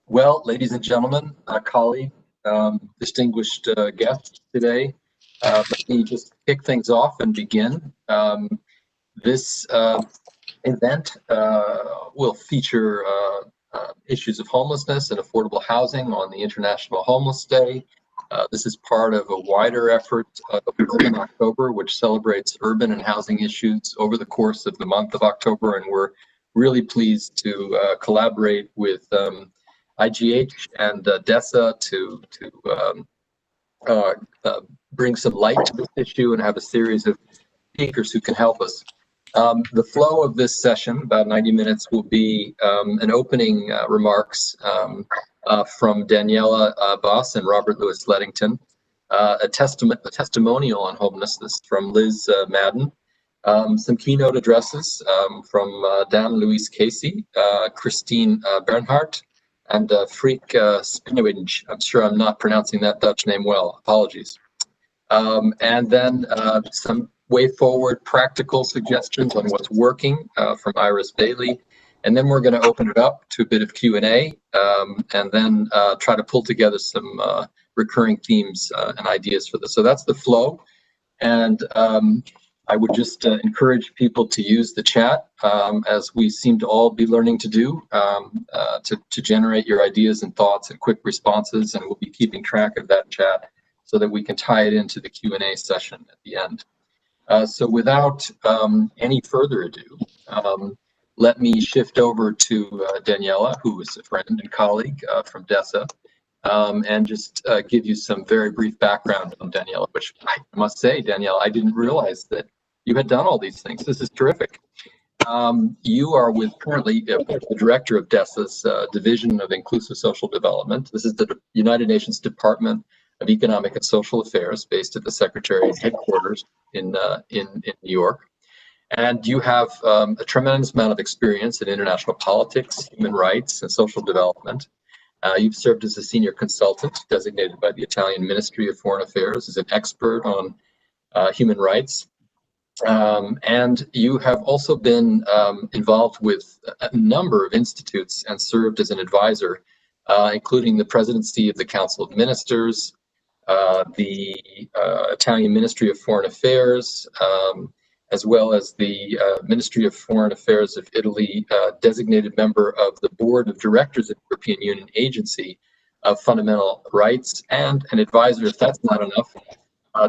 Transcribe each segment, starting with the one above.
Well, ladies and gentlemen, colleague, distinguished guests today, let me just kick things off and begin. This event will feature issues of homelessness and affordable housing on the International Homeless Day. This is part of a wider effort of Urban October, which celebrates urban and housing issues over the course of the month of October, and we're really pleased to collaborate with IGH and DESA to bring some light to this issue and have a series of speakers who can help us. The flow of this session, about 90 minutes, will be an opening remarks from Daniela Boss and Robert Louis Ledington, a testimonial on homelessness from Liz Madden, some keynote addresses from Dan Louise Casey, Christine Bernhardt, and Freek Spinowinj. I'm sure I'm not pronouncing that Dutch name well, apologies. And then some way forward practical suggestions on what's working from Iris Bailey. And then we're going to open it up to a bit of Q&A and then try to pull together some recurring themes and ideas for this. So that's the flow. And I would just encourage people to use the chat as we seem to all be learning to do to generate your ideas and thoughts and quick responses. And we'll be keeping track of that chat so that we can tie it into the Q&A session at the end. So without any further ado, let me shift over to Daniela, who is a friend and colleague from DESA, and just give you some very brief background on Daniela, which I must say, Daniela, I didn't realize that you had done all these things. This is terrific. You are currently the director of DESA's Division of Inclusive Social Development. This is the United Nations Department of Economic and Social Affairs, based at the Secretariat's headquarters in New York. And you have a tremendous amount of experience in international politics, human rights, and social development. You've served as a senior consultant designated by the Italian Ministry of Foreign Affairs as an expert on human rights. And you have also been involved with a number of institutes and served as an advisor, including the presidency of the Council of Ministers, the Italian Ministry of Foreign Affairs, as well as the Ministry of Foreign Affairs of Italy, designated member of the Board of Directors of the European Union Agency of Fundamental Rights, and an advisor, if that's not enough,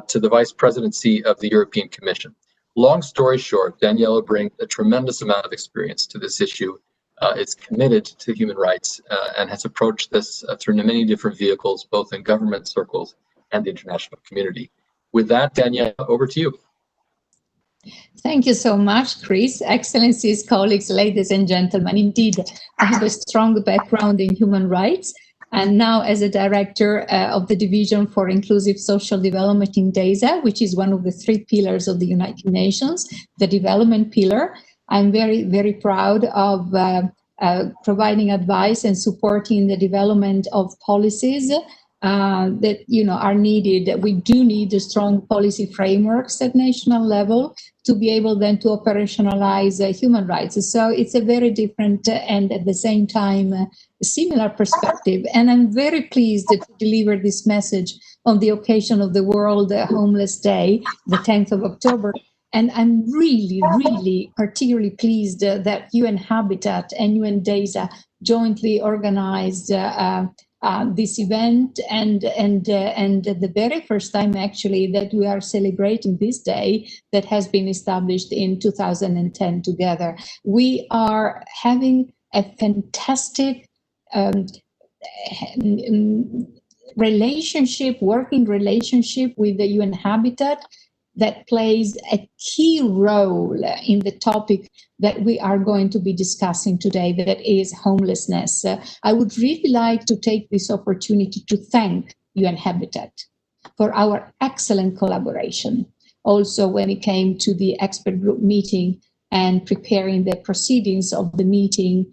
to the Vice Presidency of the European Commission. Long story short, Daniela brings a tremendous amount of experience to this issue. Is committed to human rights and has approached this through many different vehicles, both in government circles and the international community. With that, Daniela, over to you. Thank you so much, Chris. Excellencies, colleagues, ladies and gentlemen. Indeed, I have a strong background in human rights, and now as a director of the Division for Inclusive Social Development in DESA, which is one of the 3 pillars of the United Nations, the development pillar. I'm very, very proud of providing advice and supporting the development of policies that are needed. We do need a strong policy frameworks at national level to be able then to operationalize human rights. So it's a very different and at the same time similar perspective. And I'm very pleased to deliver this message on the occasion of the World Homeless Day, the 10th of October. And I'm really, really particularly pleased that UN-Habitat and UN DESA jointly organized this event, and the very first time actually that we are celebrating this day that has been established in 2010 together. We are having a fantastic working relationship with the UN-Habitat that plays a key role in the topic that we are going to be discussing today, that is homelessness. I would really like to take this opportunity to thank UN-Habitat for our excellent collaboration. Also, when it came to the expert group meeting and preparing the proceedings of the meeting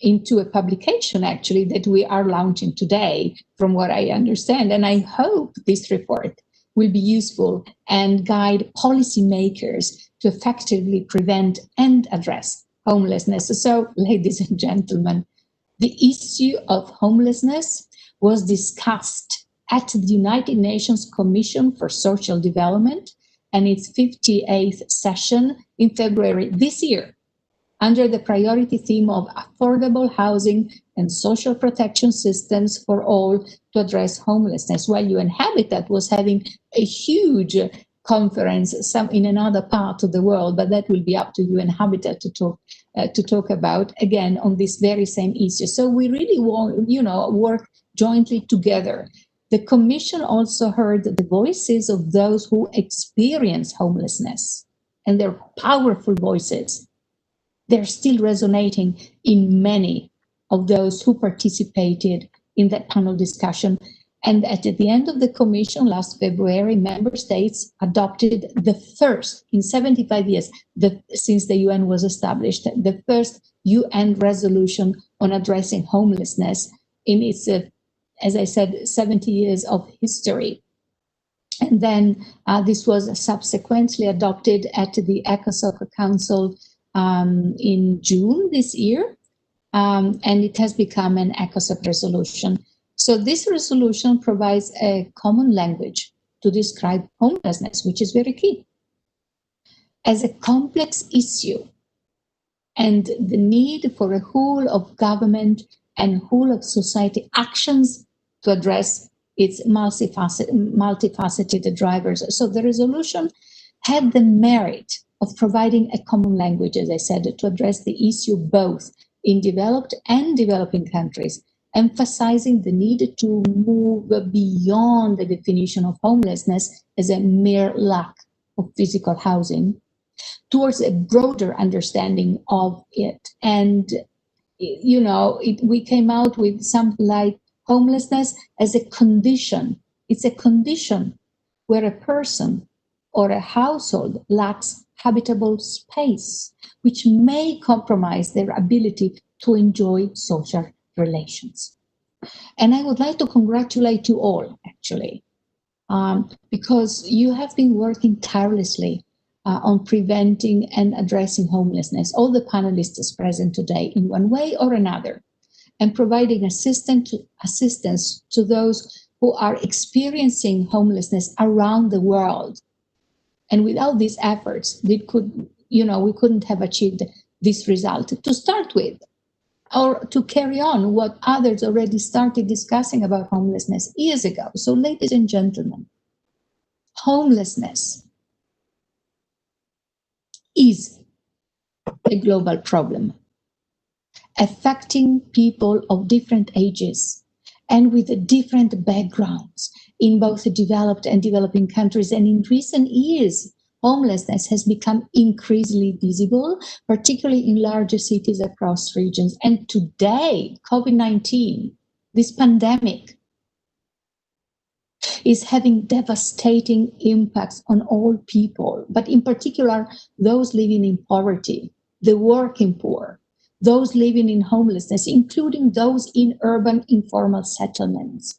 into a publication, actually, that we are launching today, from what I understand. And I hope this report will be useful and guide policymakers to effectively prevent and address homelessness. So, ladies and gentlemen, The issue of homelessness was discussed at the United Nations Commission for Social Development and its 58th session in February this year, under the priority theme of affordable housing and social protection systems for all to address homelessness, while UN-Habitat was having a huge conference in another part of the world, but that will be up to UN-Habitat to talk about, again, on this very same issue. So we really want, work jointly together. The Commission also heard the voices of those who experience homelessness, and they're powerful voices. They're still resonating in many of those who participated in that panel discussion. And at the end of the Commission last February, member states adopted the first, in 75 years, since the UN was established, the first UN resolution on addressing homelessness in its, as I said, 70 years of history. And then this was subsequently adopted at the ECOSOC Council in June this year, and it has become an ECOSOC resolution. So this resolution provides a common language to describe homelessness, which is very key, as a complex issue, and the need for a whole of government and whole of society actions to address its multifaceted drivers. So the resolution had the merit of providing a common language, as I said, to address the issue both in developed and developing countries, emphasizing the need to move beyond the definition of homelessness as a mere lack of physical housing towards a broader understanding of it. And, we came out with something like homelessness as a condition. It's a condition where a person or a household lacks habitable space, which may compromise their ability to enjoy social relations. And I would like to congratulate you all, actually, because you have been working tirelessly on preventing and addressing homelessness, all the panelists present today in one way or another, and providing assistance to those who are experiencing homelessness around the world. And without these efforts, we couldn't have achieved this result to start with, or to carry on what others already started discussing about homelessness years ago. So, ladies and gentlemen, homelessness is a global problem affecting people of different ages and with different backgrounds in both developed and developing countries. And in recent years, homelessness has become increasingly visible, particularly in larger cities across regions. And today, COVID-19, this pandemic, is having devastating impacts on all people, but in particular, those living in poverty, the working poor, those living in homelessness, including those in urban informal settlements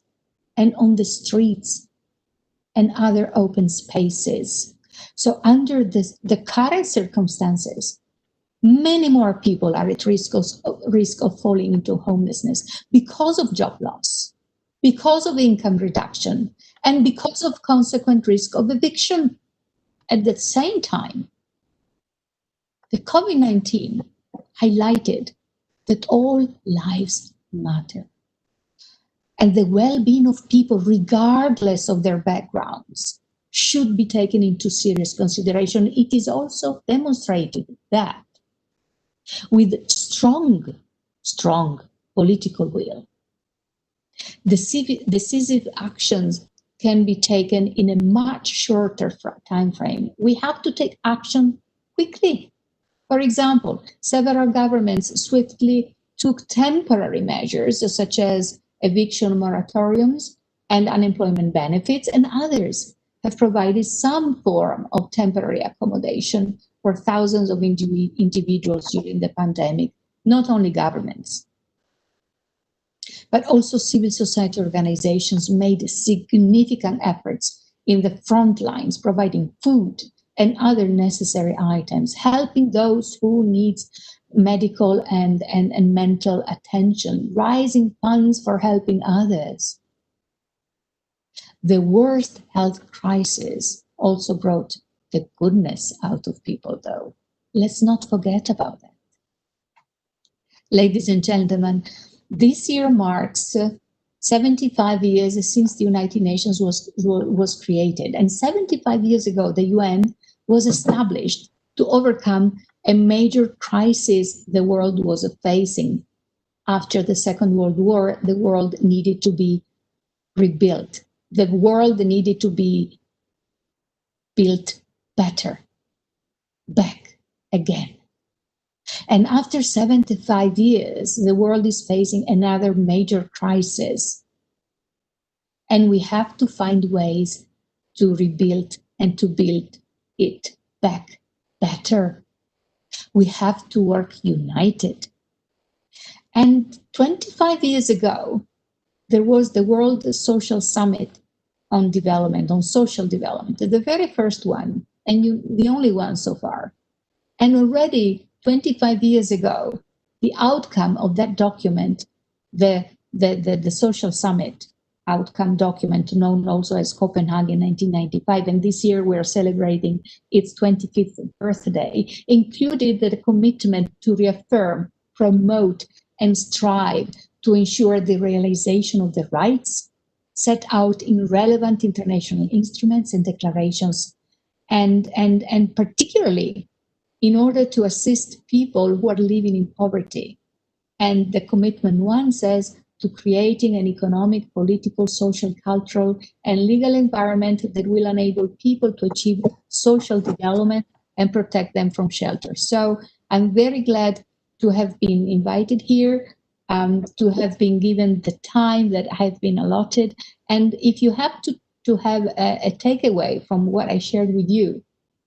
and on the streets and other open spaces. So under the current circumstances, many more people are at risk of falling into homelessness because of job loss, because of income reduction, and because of consequent risk of eviction. At the same time, the COVID-19 highlighted that all lives matter, and the well-being of people, regardless of their backgrounds, should be taken into serious consideration. It is also demonstrated that with strong political will, decisive actions can be taken in a much shorter time frame. We have to take action quickly. For example, several governments swiftly took temporary measures, such as eviction moratoriums and unemployment benefits, and others have provided some form of temporary accommodation for thousands of individuals during the pandemic, not only governments, but also civil society organizations made significant efforts in the front lines, providing food and other necessary items, helping those who need medical and mental attention, raising funds for helping others. The worst health crisis also brought the goodness out of people, though. Let's not forget about that. Ladies and gentlemen, this year marks 75 years since the United Nations was created. And 75 years ago, the UN was established to overcome a major crisis the world was facing. After the Second World War, the world needed to be rebuilt. The world needed to be built better, back again. And after 75 years, the world is facing another major crisis. And we have to find ways to rebuild and to build it back better. We have to work united. And 25 years ago, there was the World Social Summit on development, on social development, the very first one, and the only one so far. And already 25 years ago, the outcome of that document, the Social Summit outcome document, known also as Copenhagen 1995, and this year we're celebrating its 25th birthday, included the commitment to reaffirm, promote, and strive to ensure the realization of the rights set out in relevant international instruments and declarations, and particularly in order to assist people who are living in poverty. And the commitment one says to creating an economic, political, social, cultural, and legal environment that will enable people to achieve social development and protect them from shelter. So I'm very glad to have been invited here, to have been given the time that has been allotted. And if you have to have a takeaway from what I shared with you,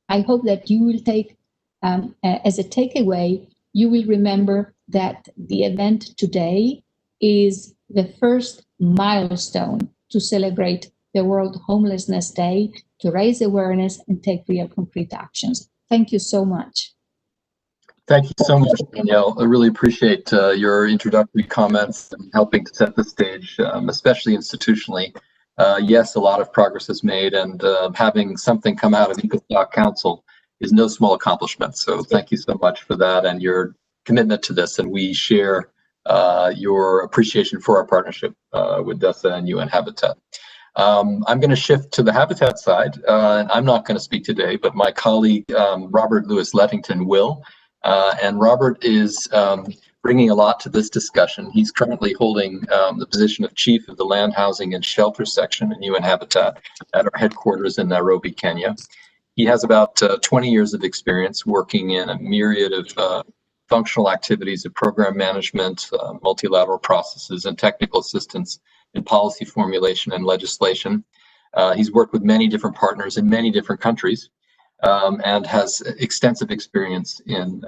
I hope that you will take as a takeaway, you will remember that the event today is the first milestone to celebrate the World Homelessness Day, to raise awareness and take real concrete actions. Thank you so much. Thank you so much, Danielle. I really appreciate your introductory comments and helping to set the stage, especially institutionally. Yes, a lot of progress is made, and having something come out of Ethos Council is no small accomplishment. So thank you so much for that and your commitment to this. And we share your appreciation for our partnership with DESA and UN-Habitat. I'm going to shift to the Habitat side. And I'm not going to speak today, but my colleague, Robert Louis Lettington, will. And Robert is bringing a lot to this discussion. He's currently holding the position of Chief of the Land, Housing, and Shelter section in UN-Habitat at our headquarters in Nairobi, Kenya. He has about 20 years of experience working in a myriad of functional activities of program management, multilateral processes, and technical assistance in policy formulation and legislation. He's worked with many different partners in many different countries, and has extensive experience in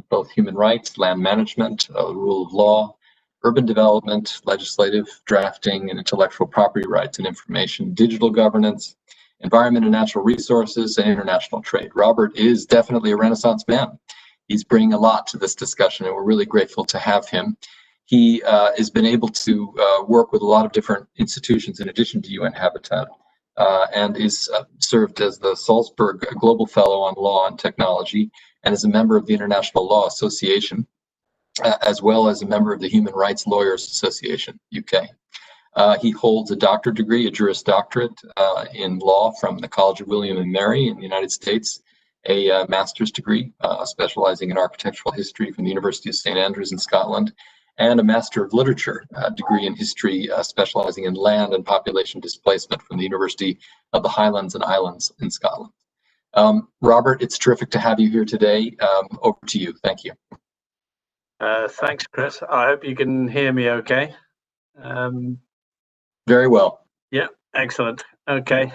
both human rights, land management, rule of law, urban development, legislative drafting, and intellectual property rights and information, digital governance, environment and natural resources, and international trade. Robert is definitely a Renaissance man. He's bringing a lot to this discussion, and we're really grateful to have him. He has been able to work with a lot of different institutions in addition to UN-Habitat, and is served as the Salzburg Global Fellow on Law and Technology, and is a member of the International Law Association, as well as a member of the Human Rights Lawyers Association, UK. He holds a doctorate degree, a Juris Doctorate in law from the College of William and Mary in the United States, a master's degree specializing in architectural history from the University of St. Andrews in Scotland, and a Master of Literature degree in history specializing in land and population displacement from the University of the Highlands and Islands in Scotland. Robert, it's terrific to have you here today. Over to you. Thank you. Thanks, Chris. I hope you can hear me okay. Very well. Yeah, excellent. Okay.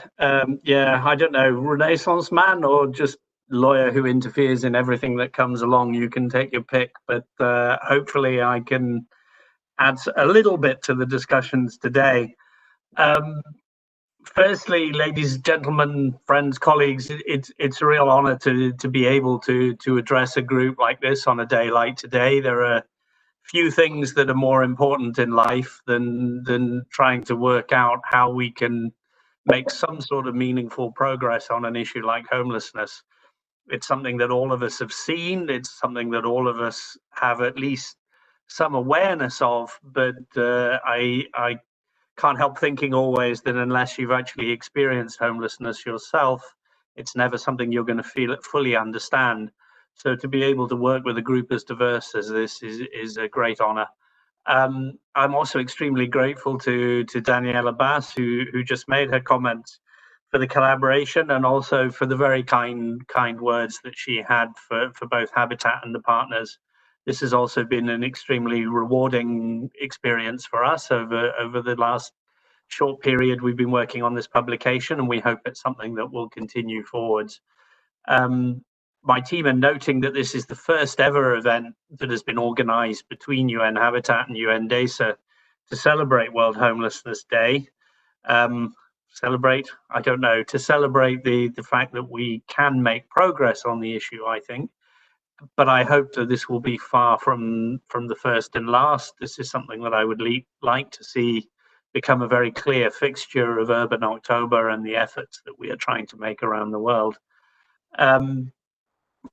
Yeah, I don't know, Renaissance man or just lawyer who interferes in everything that comes along. You can take your pick, but hopefully I can add a little bit to the discussions today. firstly, ladies, gentlemen, friends, colleagues, it's a real honor to be able to address a group like this on a day like today. There are few things that are more important in life than trying to work out how we can make some sort of meaningful progress on an issue like homelessness. It's something that all of us have seen. It's something that all of us have at least some awareness of, but I can't help thinking always that unless you've actually experienced homelessness yourself, it's never something you're going to feel it fully understand. So to be able to work with a group as diverse as this is a great honor. I'm also extremely grateful to Daniela Bass, who just made her comments, for the collaboration and also for the very kind words that she had for both Habitat and the partners. This has also been an extremely rewarding experience for us over the last short period we've been working on this publication, and we hope it's something that will continue forwards. My team are noting that this is the first ever event that has been organized between UN Habitat and UN DESA to celebrate World Homelessness Day. Celebrate, I don't know, to celebrate the fact that we can make progress on the issue, I think. But I hope that this will be far from the first and last. This is something that I would like to see become a very clear fixture of Urban October and the efforts that we are trying to make around the world.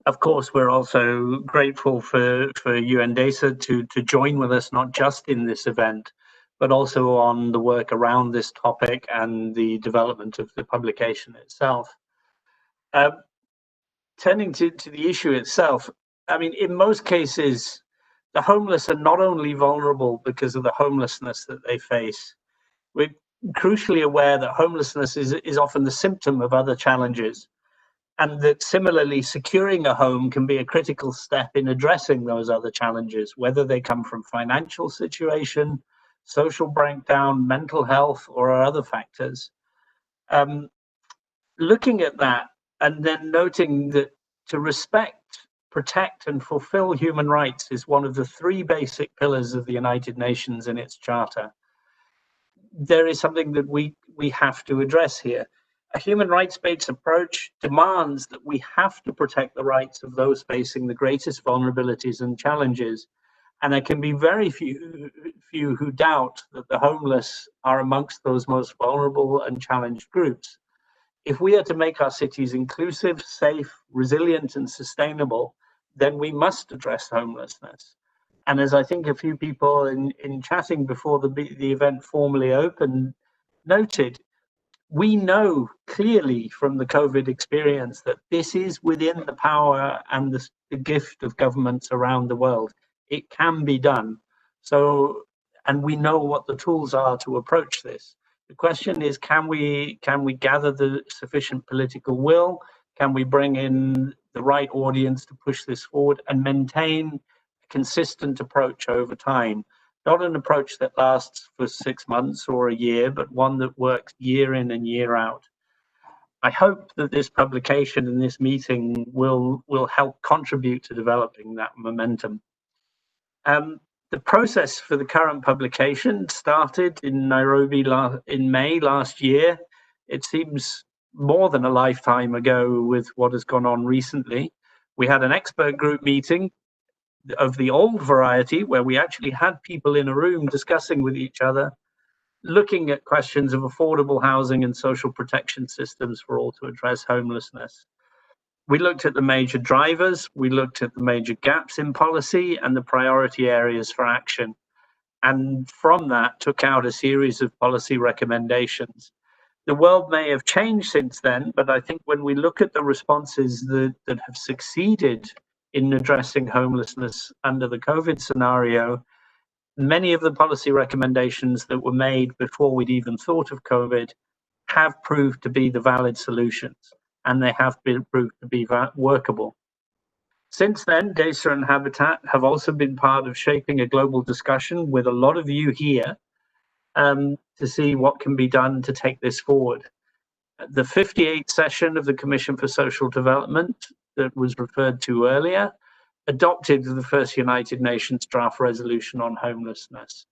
Of course, we're also grateful for UN DESA to join with us, not just in this event, but also on the work around this topic and the development of the publication itself. Turning to the issue itself, I mean, in most cases, the homeless are not only vulnerable because of the homelessness that they face. We're crucially aware that homelessness is often the symptom of other challenges, and that similarly, securing a home can be a critical step in addressing those other challenges, whether they come from financial situation, social breakdown, mental health, or other factors. Looking at that and then noting that to respect, protect, and fulfill human rights is one of the three basic pillars of the United Nations in its charter, there is something that we have to address here. A human rights-based approach demands that we have to protect the rights of those facing the greatest vulnerabilities and challenges. And there can be very few who doubt that the homeless are amongst those most vulnerable and challenged groups. If we are to make our cities inclusive, safe, resilient, and sustainable, then we must address homelessness. And as I think a few people in chatting before the event formally opened noted, we know clearly from the COVID experience that this is within the power and the gift of governments around the world. It can be done. So, and we know what the tools are to approach this. The question is, can we gather the sufficient political will? Can we bring in the right audience to push this forward and maintain a consistent approach over time? Not an approach that lasts for 6 months or a year, but one that works year in and year out. I hope that this publication and this meeting will help contribute to developing that momentum. The process for the current publication started in Nairobi in May last year. It seems more than a lifetime ago with what has gone on recently. We had an expert group meeting of the old variety, where we actually had people in a room discussing with each other, looking at questions of affordable housing and social protection systems for all to address homelessness. We looked at the major drivers, we looked at the major gaps in policy and the priority areas for action. And from that took out a series of policy recommendations. The world may have changed since then, but I think when we look at the responses that have succeeded in addressing homelessness under the COVID scenario, many of the policy recommendations that were made before we'd even thought of COVID have proved to be the valid solutions, and they have been proved to be workable. Since then, DESA and Habitat have also been part of shaping a global discussion with a lot of you here to see what can be done to take this forward. The 58th session of the Commission for Social Development that was referred to earlier adopted the first United Nations draft resolution on homelessness.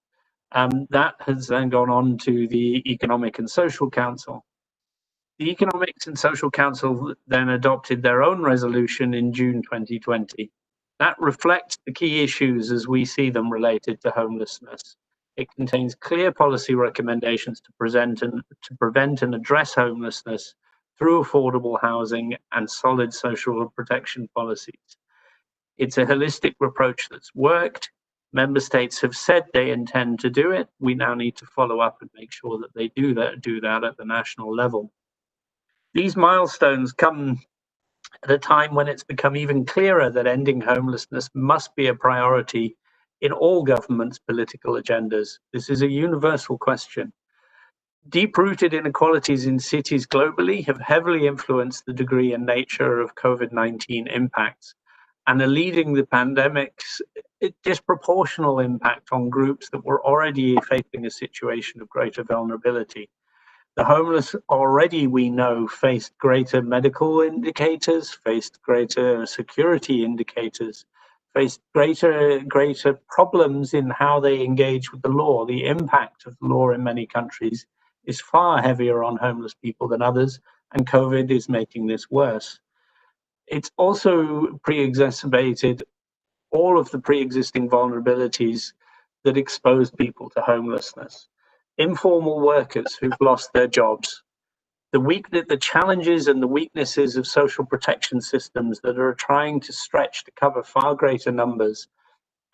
That has then gone on to the Economic and Social Council. The Economics and Social Council then adopted their own resolution in June 2020. That reflects the key issues as we see them related to homelessness. It contains clear policy recommendations to prevent and address homelessness through affordable housing and solid social protection policies. It's a holistic approach that's worked. Member states have said they intend to do it. We now need to follow up and make sure that they do that at the national level. These milestones come at a time when it's become even clearer that ending homelessness must be a priority in all governments' political agendas. This is a universal question. Deep-rooted inequalities in cities globally have heavily influenced the degree and nature of COVID-19 impacts and are leading the pandemic's disproportional impact on groups that were already facing a situation of greater vulnerability. The homeless already, we know, faced greater medical indicators, faced greater security indicators, faced greater problems in how they engage with the law. The impact of the law in many countries is far heavier on homeless people than others, and COVID is making this worse. It's also pre-exacerbated all of the pre-existing vulnerabilities that expose people to homelessness. Informal workers who've lost their jobs, the challenges and the weaknesses of social protection systems that are trying to stretch to cover far greater numbers,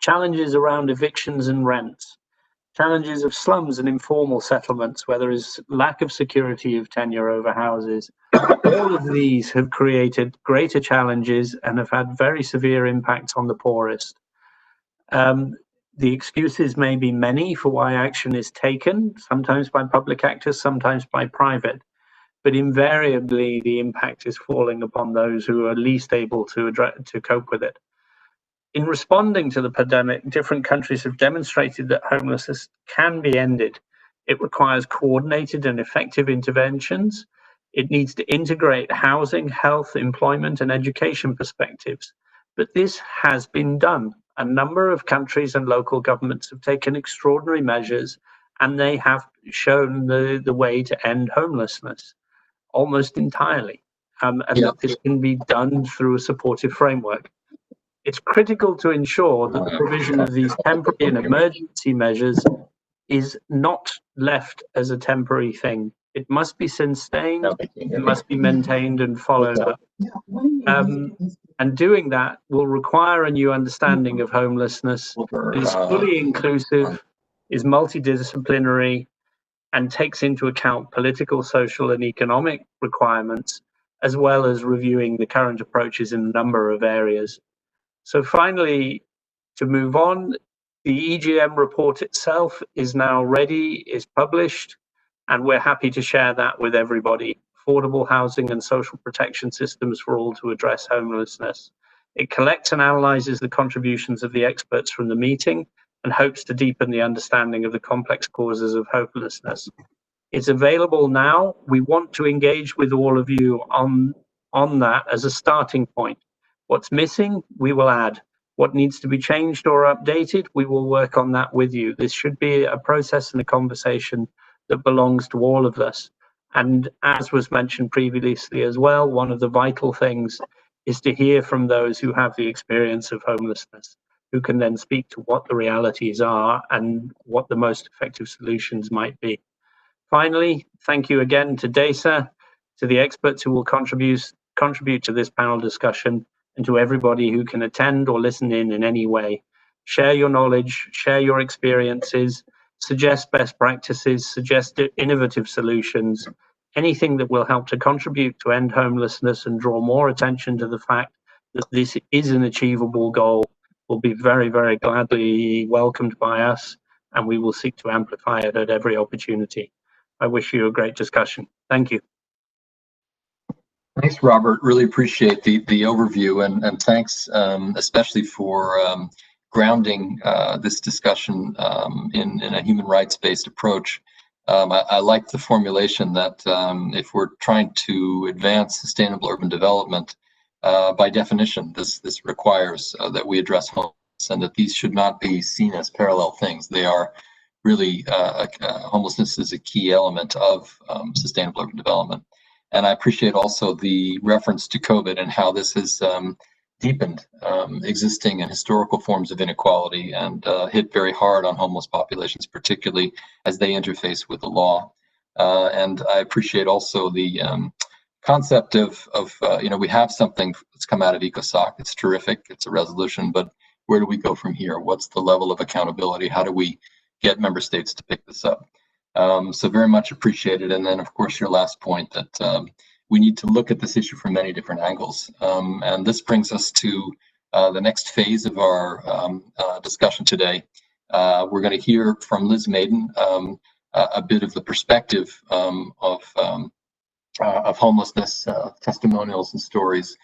challenges around evictions and rents, challenges of slums and informal settlements where there is lack of security of tenure over houses. All of these have created greater challenges and have had very severe impacts on the poorest. The excuses may be many for why action is taken, sometimes by public actors, sometimes by private, but invariably the impact is falling upon those who are least able to cope with it. In responding to the pandemic, different countries have demonstrated that homelessness can be ended. It requires coordinated and effective interventions. It needs to integrate housing, health, employment, and education perspectives. But this has been done. A number of countries and local governments have taken extraordinary measures, and they have shown the way to end homelessness almost entirely. And that this can be done through a supportive framework. It's critical to ensure that the provision of these temporary and emergency measures is not left as a temporary thing. It must be sustained, it must be maintained and followed up. And doing that will require a new understanding of homelessness that is fully inclusive, is multidisciplinary, and takes into account political, social, and economic requirements, as well as reviewing the current approaches in a number of areas. So finally, to move on, the EGM report itself is now ready, is published, and we're happy to share that with everybody. Affordable housing and social protection systems for all to address homelessness. It collects and analyzes the contributions of the experts from the meeting and hopes to deepen the understanding of the complex causes of homelessness. It's available now. We want to engage with all of you on that as a starting point. What's missing, we will add. What needs to be changed or updated, we will work on that with you. This should be a process and a conversation that belongs to all of us. And as was mentioned previously as well, one of the vital things is to hear from those who have the experience of homelessness, who can then speak to what the realities are and what the most effective solutions might be. Finally, thank you again to DESA, to the experts who will contribute to this panel discussion, and to everybody who can attend or listen in any way. Share your knowledge, share your experiences, suggest best practices, suggest innovative solutions, anything that will help to contribute to end homelessness and draw more attention to the fact that this is an achievable goal will be very, very gladly welcomed by us, and we will seek to amplify it at every opportunity. I wish you a great discussion. Thank you. Thanks, Robert. Really appreciate the overview, and thanks especially for grounding this discussion in a human rights-based approach. I like the formulation that if we're trying to advance sustainable urban development, by definition, this requires that we address homelessness, and that these should not be seen as parallel things. They are really homelessness is a key element of sustainable urban development. And I appreciate also the reference to COVID and how this has deepened existing and historical forms of inequality and hit very hard on homeless populations, particularly as they interface with the law. And I appreciate also the concept of we have something that's come out of ECOSOC. It's terrific. It's a resolution, but where do we go from here? What's the level of accountability? How do we get member states to pick this up? So very much appreciated. And then, of course, your last point that we need to look at this issue from many different angles. And this brings us to the next phase of our discussion today. We're going to hear from Liz Maiden a bit of the perspective of homelessness, testimonials and stories.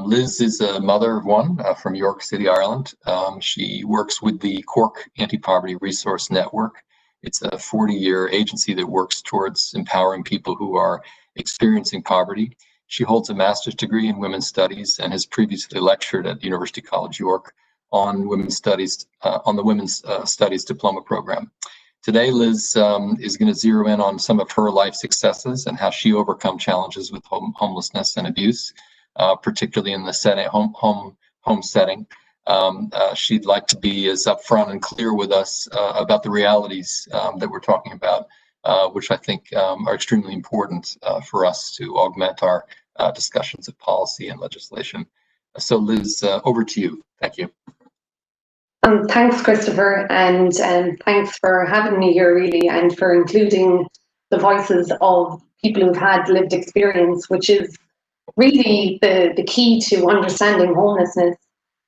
Liz is a mother of one from York City, Ireland. She works with the Cork Anti-Poverty Resource Network. It's a 40-year agency that works towards empowering people who are experiencing poverty. She holds a master's degree in women's studies and has previously lectured at University College York on women's studies, on the women's studies diploma program. Today, Liz is going to zero in on some of her life successes and how she overcome challenges with homelessness and abuse, particularly in the home setting. She'd like to be as upfront and clear with us about the realities that we're talking about, which I think are extremely important for us to augment our discussions of policy and legislation. So Liz, over to you. Thank you. Thanks, Christopher, and thanks for having me here, really, and for including the voices of people who've had lived experience, which is really the key to understanding homelessness.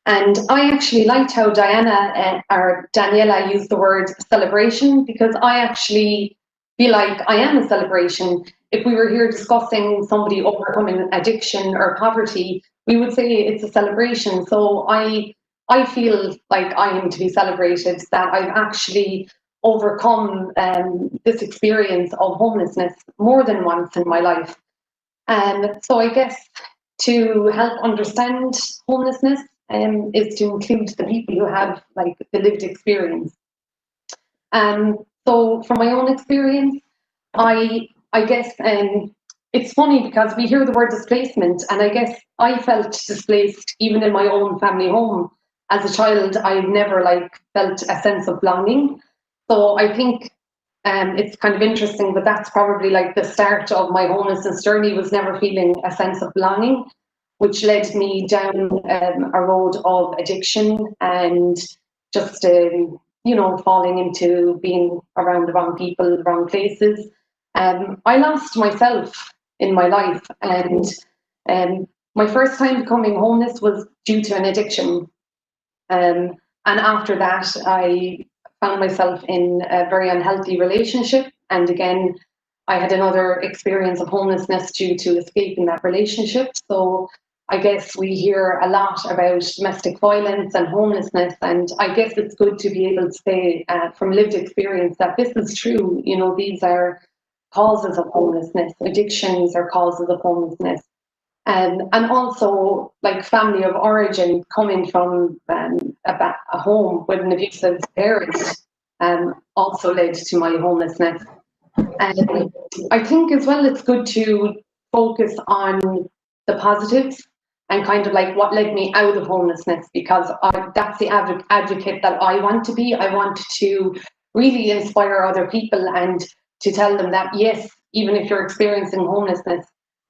And I actually liked how Daniela used the word celebration, because I actually feel like I am a celebration. If we were here discussing somebody overcoming addiction or poverty, we would say it's a celebration. So I feel like I am to be celebrated, that I've actually overcome this experience of homelessness more than once in my life. So I guess to help understand homelessness is to include the people who have like the lived experience. So from my own experience, I guess it's funny because we hear the word displacement, and I guess I felt displaced even in my own family home. As a child, I never felt a sense of belonging. So I think it's kind of interesting, but that's probably the start of my homelessness journey, was never feeling a sense of belonging, which led me down a road of addiction and just, falling into being around the wrong people, the wrong places. I lost myself in my life, and my first time becoming homeless was due to an addiction. And after that, I found myself in a very unhealthy relationship. And again, I had another experience of homelessness due to escaping that relationship. So I guess we hear a lot about domestic violence and homelessness. And I guess it's good to be able to say from lived experience that this is true. These are causes of homelessness. Addictions are causes of homelessness. And also, family of origin, coming from a home with an abusive parent, also led to my homelessness. And I think as well, it's good to focus on the positives and kind of what led me out of homelessness, because that's the advocate that I want to be. I want to really inspire other people and to tell them that, yes, even if you're experiencing homelessness,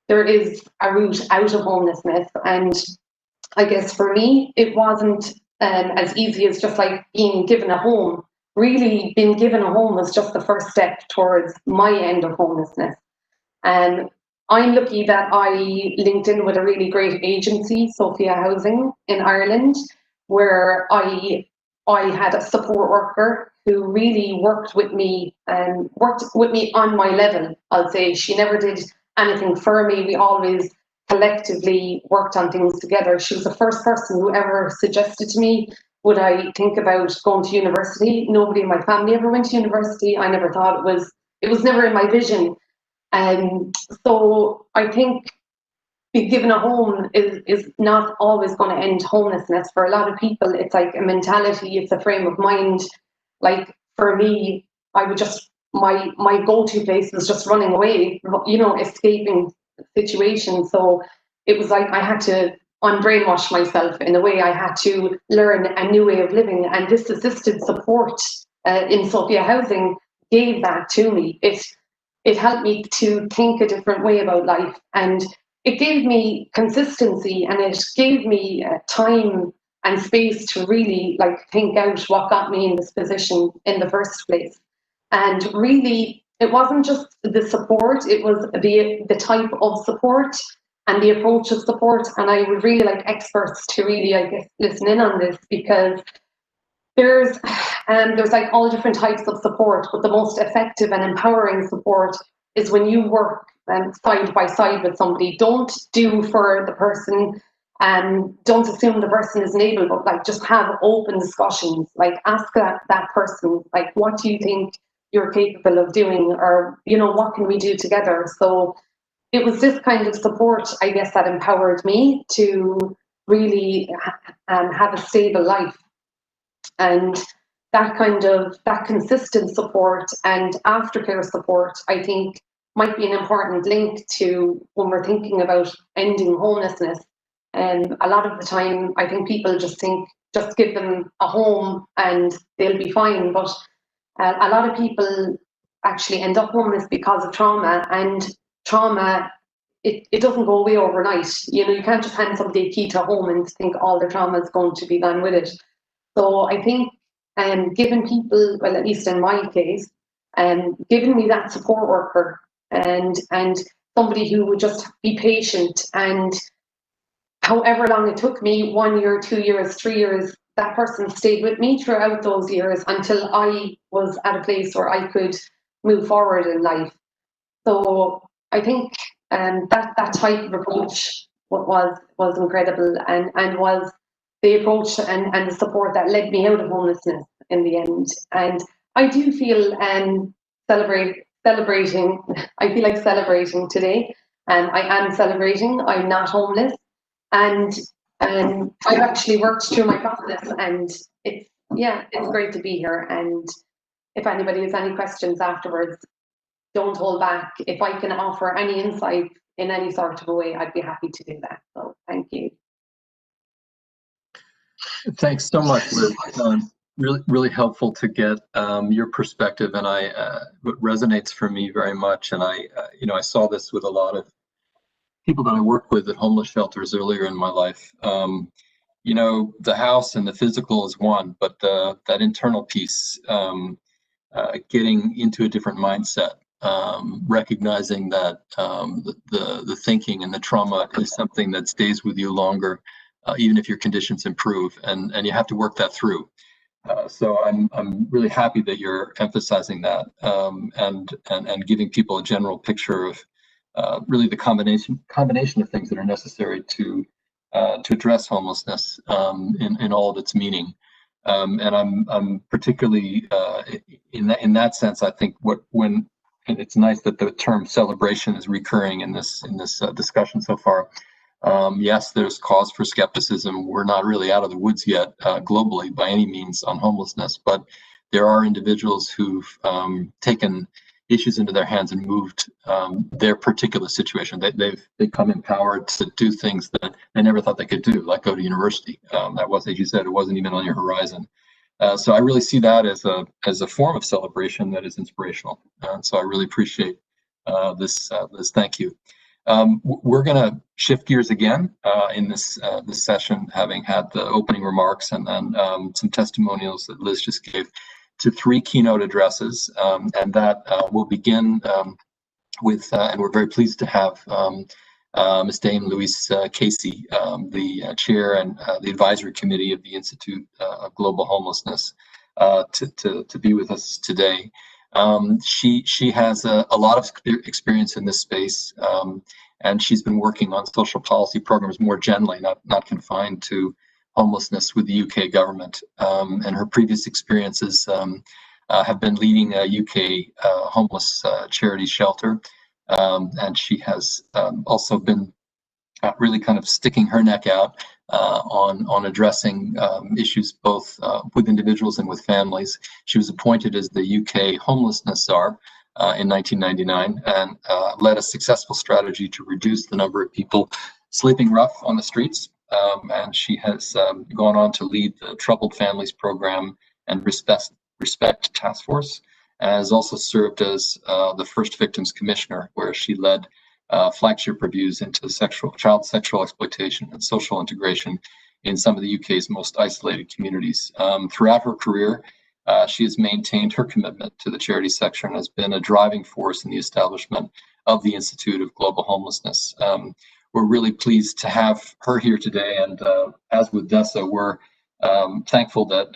there is a route out of homelessness. And I guess for me, it wasn't as easy as just being given a home. Really, being given a home was just the first step towards my end of homelessness. And I'm lucky that I linked in with a really great agency, Sophia Housing in Ireland, where I had a support worker who really worked with me on my level, I'll say. She never did anything for me. We always collectively worked on things together. She was the first person who ever suggested to me, would I think about going to university? Nobody in my family ever went to university. I never thought it was never in my vision. So I think being given a home is not always going to end homelessness. For a lot of people, it's a mentality, it's a frame of mind. for me, I would just, my go-to place was just running away, you know, escaping situations. So it was like I had to unbrainwash myself in a way. I had to learn a new way of living, and this assisted support in Sophia Housing gave that to me. It helped me to think a different way about life, and it gave me consistency, and it gave me time and space to really like think out what got me in this position in the first place. And really, it wasn't just the support, it was the type of support and the approach of support. And I would really like experts to really, I guess, listen in on this, because there's like all different types of support, but the most effective and empowering support is when you work side by side with somebody. Don't do for the person, don't assume the person is able, but like just have open discussions. Like ask that person, like, what do you think you're capable of doing, or, you know, what can we do together? So it was this kind of support, I guess, that empowered me to really have a stable life. And that consistent support and aftercare support, I think, might be an important link to when we're thinking about ending homelessness. And a lot of the time, I think people just think, just give them a home and they'll be fine. But a lot of people actually end up homeless because of trauma, and trauma, it doesn't go away overnight. You know, you can't just hand somebody a key to a home and think all their trauma is going to be gone with it. So I think giving people, well, at least in my case, giving me that support worker and somebody who would just be patient, and however long it took me, 1 year, 2 years, 3 years, that person stayed with me throughout those years until I was at a place where I could move forward in life. So I think that type of approach was incredible, and was the approach and the support that led me out of homelessness in the end. And I do feel celebrating. I feel like celebrating today. I am celebrating. I'm not homeless, and I've actually worked through my process, and it's great to be here. And if anybody has any questions afterwards, don't hold back. If I can offer any insight in any sort of a way, I'd be happy to do that. So thank you. Thanks so much, Liz. Really helpful to get your perspective, and what resonates for me very much. And I saw this with a lot of people that I worked with at homeless shelters earlier in my life. The house and the physical is one, but that internal piece, getting into a different mindset, recognizing that the thinking and the trauma is something that stays with you longer, even if your conditions improve, and you have to work that through. So I'm really happy that you're emphasizing that, and giving people a general picture of really the combination of things that are necessary to address homelessness in all of its meaning. And I'm particularly in that sense. I think and it's nice that the term celebration is recurring in this discussion so far. Yes, there's cause for skepticism. We're not really out of the woods yet globally by any means on homelessness, but there are individuals who've taken issues into their hands and moved their particular situation. They've become empowered to do things that they never thought they could do, like go to university. That was, as you said, it wasn't even on your horizon. So I really see that as a form of celebration that is inspirational. So I really appreciate this. Thank you. We're going to shift gears again in this session, having had the opening remarks and then some testimonials that Liz just gave, to 3 keynote addresses, and that will begin with, and we're very pleased to have Ms. Dame Louise Casey, the chair and the advisory committee of the Institute of Global Homelessness, to be with us today. She has a lot of experience in this space, and she's been working on social policy programs more generally, not confined to homelessness with the UK government. And her previous experiences have been leading a UK homeless charity shelter, and she has also been really kind of sticking her neck out on addressing issues both with individuals and with families. She was appointed as the UK homelessness czar in 1999 and led a successful strategy to reduce the number of people sleeping rough on the streets. And she has gone on to lead the Troubled Families Program and Respect Task Force, and has also served as the First Victims Commissioner, where she led flagship reviews into child sexual exploitation and social integration in some of the UK's most isolated communities. Throughout her career, she has maintained her commitment to the charity sector and has been a driving force in the establishment of the Institute of Global Homelessness. We're really pleased to have her here today, and as with DESA, we're thankful that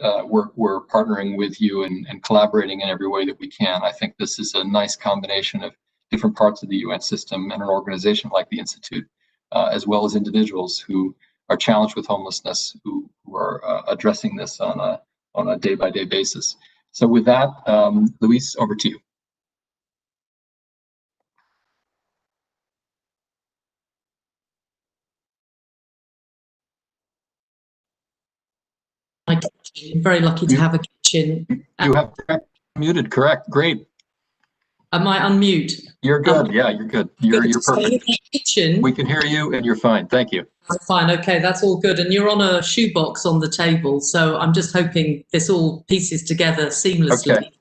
we're partnering with you and collaborating in every way that we can. I think this is a nice combination of different parts of the UN system and an organization like the Institute, as well as individuals who are challenged with homelessness, who are addressing this on a day-by-day basis. So with that, Luis, over to you. I'm very lucky to have a kitchen. You have muted, correct? Great. Am I unmute? You're good. Yeah, you're good. You're perfect. Kitchen. We can hear you, and you're fine. Thank you. Fine. Okay, that's all good. And you're on a shoebox on the table, so I'm just hoping this all pieces together seamlessly.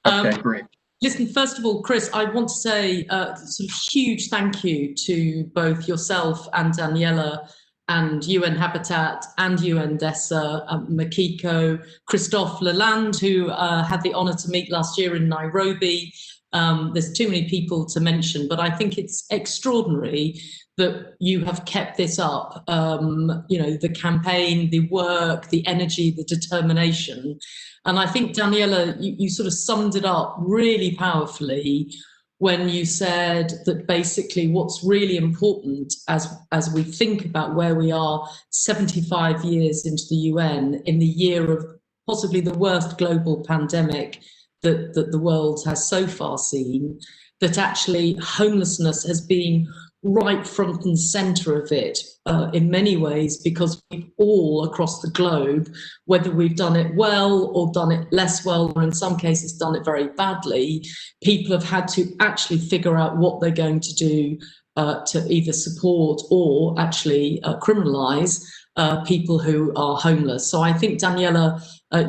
Okay, great. Listen, first of all, Chris, I want to say sort of huge thank you to both yourself and Daniela and UN-Habitat and UN DESA, Makiko, Christophe Lalande, who had the honour to meet last year in Nairobi. There's too many people to mention, but I think it's extraordinary that you have kept this up. You know, the campaign, the work, the energy, the determination. And I think, Daniela, you sort of summed it up really powerfully when you said that basically what's really important as we think about where we are 75 years into the UN, in the year of possibly the worst global pandemic that the world has so far seen, that actually homelessness has been right front and center of it in many ways, because we've all across the globe, whether we've done it well or done it less well, or in some cases done it very badly, people have had to actually figure out what they're going to do to either support or actually criminalize people who are homeless. So I think, Daniela,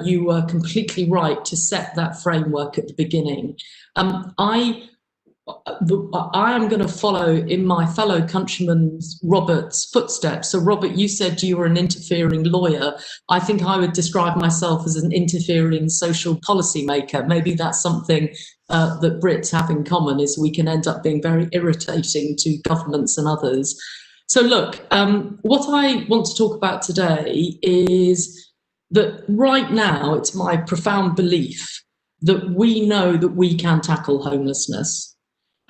you were completely right to set that framework at the beginning. I am going to follow in my fellow countryman Robert's footsteps. So Robert, you said you were an interfering lawyer. I think I would describe myself as an interfering social policy maker. Maybe that's something that Brits have in common, is we can end up being very irritating to governments and others. So look, what I want to talk about today is that right now it's my profound belief that we know that we can tackle homelessness.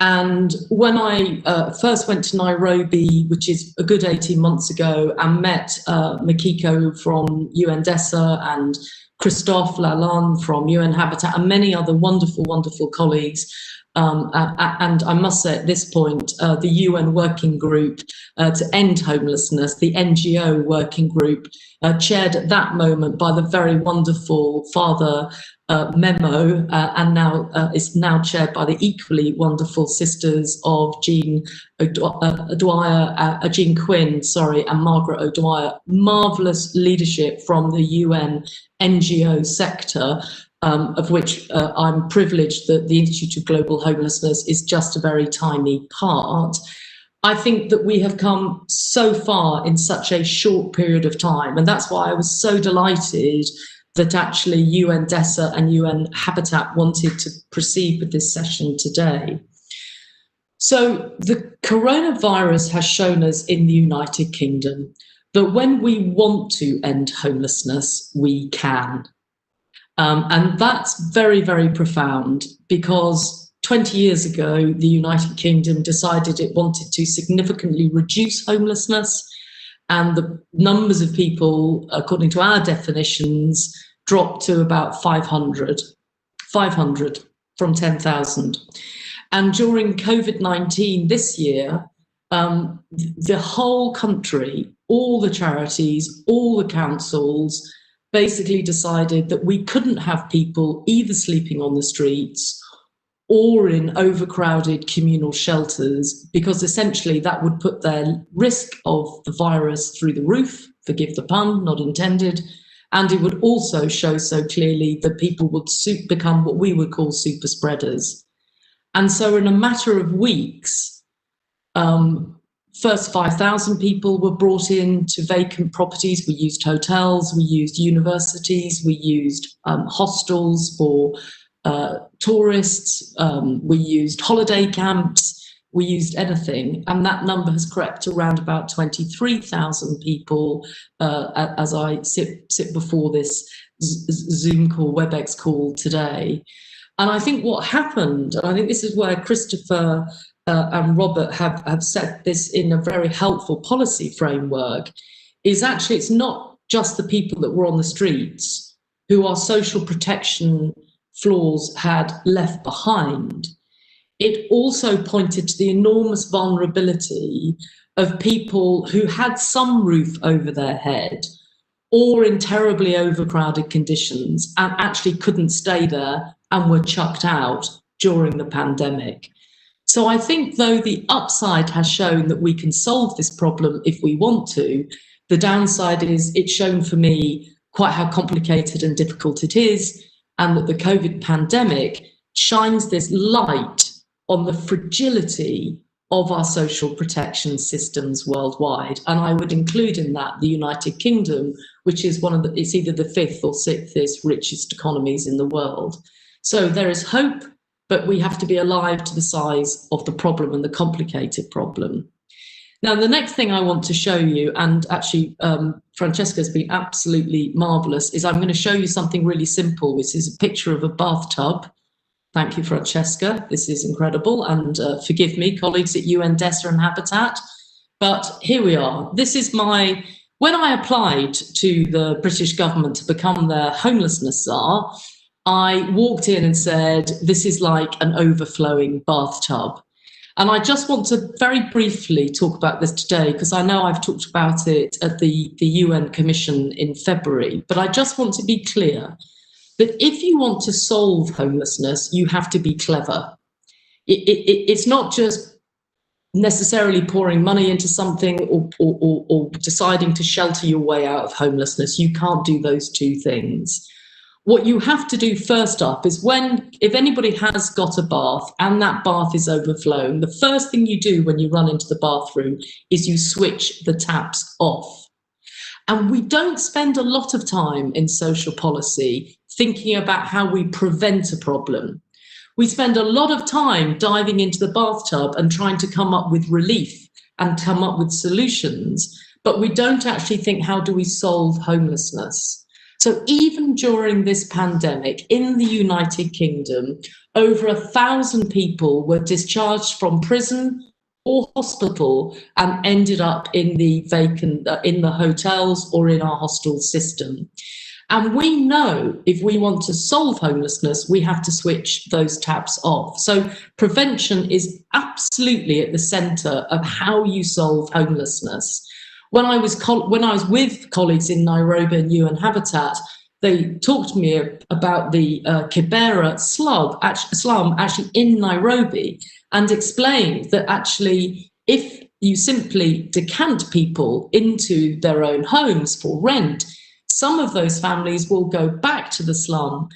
And when I first went to Nairobi, which is a good 18 months ago, and met Makiko from UN DESA and Christophe Lalande from UN-Habitat and many other wonderful, wonderful colleagues, and I must say at this point, the UN working group to end homelessness, the NGO working group, chaired at that moment by the very wonderful Father Memo, and now is now chaired by the equally wonderful sisters of Jean O'Dwyer, Jean Quinn, sorry, and Margaret O'Dwyer. Marvellous leadership from the UN NGO sector, of which I'm privileged that the Institute of Global Homelessness is just a very tiny part. I think that we have come so far in such a short period of time, and that's why I was so delighted that actually UN DESA and UN-Habitat wanted to proceed with this session today. So the coronavirus has shown us in the United Kingdom that when we want to end homelessness, we can. And that's very, very profound, because 20 years ago, the United Kingdom decided it wanted to significantly reduce homelessness, and the numbers of people, according to our definitions, dropped to about 500 from 10,000. And during COVID-19 this year, the whole country all the charities, all the councils basically decided that we couldn't have people either sleeping on the streets or in overcrowded communal shelters, because essentially that would put their risk of the virus through the roof, forgive the pun, not intended, and it would also show so clearly that people would become what we would call super spreaders. And so in a matter of weeks, first 5,000 people were brought in to vacant properties. We used hotels, we used universities, we used hostels for tourists, we used holiday camps, we used anything, and that number has crept around about 23,000 people as I sit before this Zoom call, WebEx call today. And I think what happened, and I think this is where Christopher and Robert have set this in a very helpful policy framework, is actually it's not just the people that were on the streets who our social protection flaws had left behind. It also pointed to the enormous vulnerability of people who had some roof over their head or in terribly overcrowded conditions and actually couldn't stay there and were chucked out during the pandemic. So I think though the upside has shown that we can solve this problem if we want to, the downside is it's shown for me quite how complicated and difficult it is, and that the COVID pandemic shines this light on the fragility of our social protection systems worldwide. And I would include in that the United Kingdom, which is it's either the 5th or 6th richest economies in the world. So there is hope, but we have to be alive to the size of the problem and the complicated problem. Now, the next thing I want to show you, and actually Francesca's been absolutely marvelous, is I'm going to show you something really simple, which is a picture of a bathtub. Thank you, Francesca. This is incredible. And forgive me, colleagues at UN DESA and Habitat. But here we are. This is when I applied to the British government to become their homelessness czar, I walked in and said, this is like an overflowing bathtub. And I just want to very briefly talk about this today, because I know I've talked about it at the UN Commission in February, but I just want to be clear that if you want to solve homelessness, you have to be clever. It's not just necessarily pouring money into something or deciding to shelter your way out of homelessness. You can't do those two things. What you have to do first up is if anybody has got a bath and that bath is overflowing, the first thing you do when you run into the bathroom is you switch the taps off. And we don't spend a lot of time in social policy thinking about how we prevent a problem. We spend a lot of time diving into the bathtub and trying to come up with relief and come up with solutions, but we don't actually think, how do we solve homelessness? So even during this pandemic in the United Kingdom, over 1,000 people were discharged from prison or hospital and ended up in the hotels or in our hostel system. And we know if we want to solve homelessness, we have to switch those taps off. So prevention is absolutely at the centre of how you solve homelessness. When I was with colleagues in Nairobi and UN-Habitat, they talked to me about the Kibera slum actually in Nairobi, and explained that actually if you simply decant people into their own homes for rent, some of those families will go back to the slum,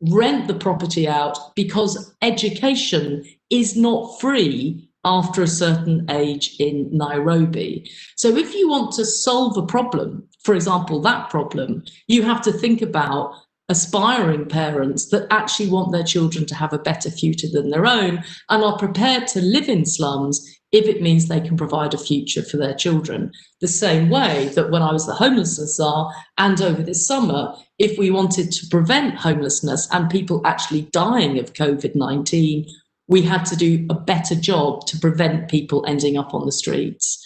rent the property out, because education is not free after a certain age in Nairobi. So if you want to solve a problem, for example, that problem, you have to think about aspiring parents that actually want their children to have a better future than their own and are prepared to live in slums if it means they can provide a future for their children. The same way that when I was the homelessness czar and over this summer, if we wanted to prevent homelessness and people actually dying of COVID-19, we had to do a better job to prevent people ending up on the streets.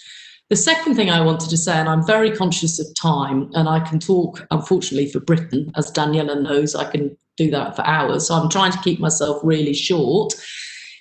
The second thing I wanted to say, and I'm very conscious of time, and I can talk, unfortunately for Britain, as Daniela knows, I can do that for hours, so I'm trying to keep myself really short.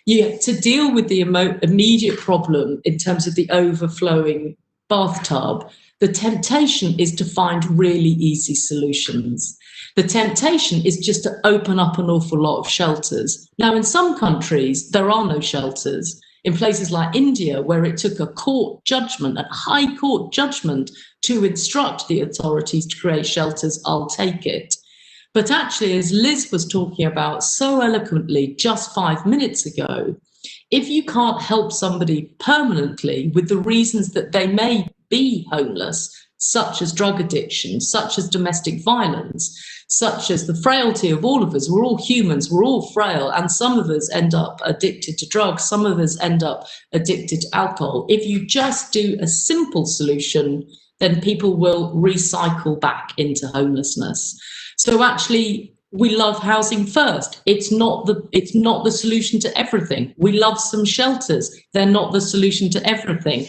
To deal with the immediate problem in terms of the overflowing bathtub, The temptation is to find really easy solutions. The temptation is just to open up an awful lot of shelters. Now, in some countries, there are no shelters. In places like India, where it took a court judgment, a high court judgment, to instruct the authorities to create shelters, I'll take it. But actually, as Liz was talking about so eloquently just 5 minutes ago, if you can't help somebody permanently with the reasons that they may be homeless, such as drug addiction, such as domestic violence, such as the frailty of all of us, we're all humans, we're all frail, and some of us end up addicted to drugs, some of us end up addicted to alcohol. If you just do a simple solution, then people will recycle back into homelessness. So actually, we love housing first. It's not the solution to everything. We love some shelters. They're not the solution to everything.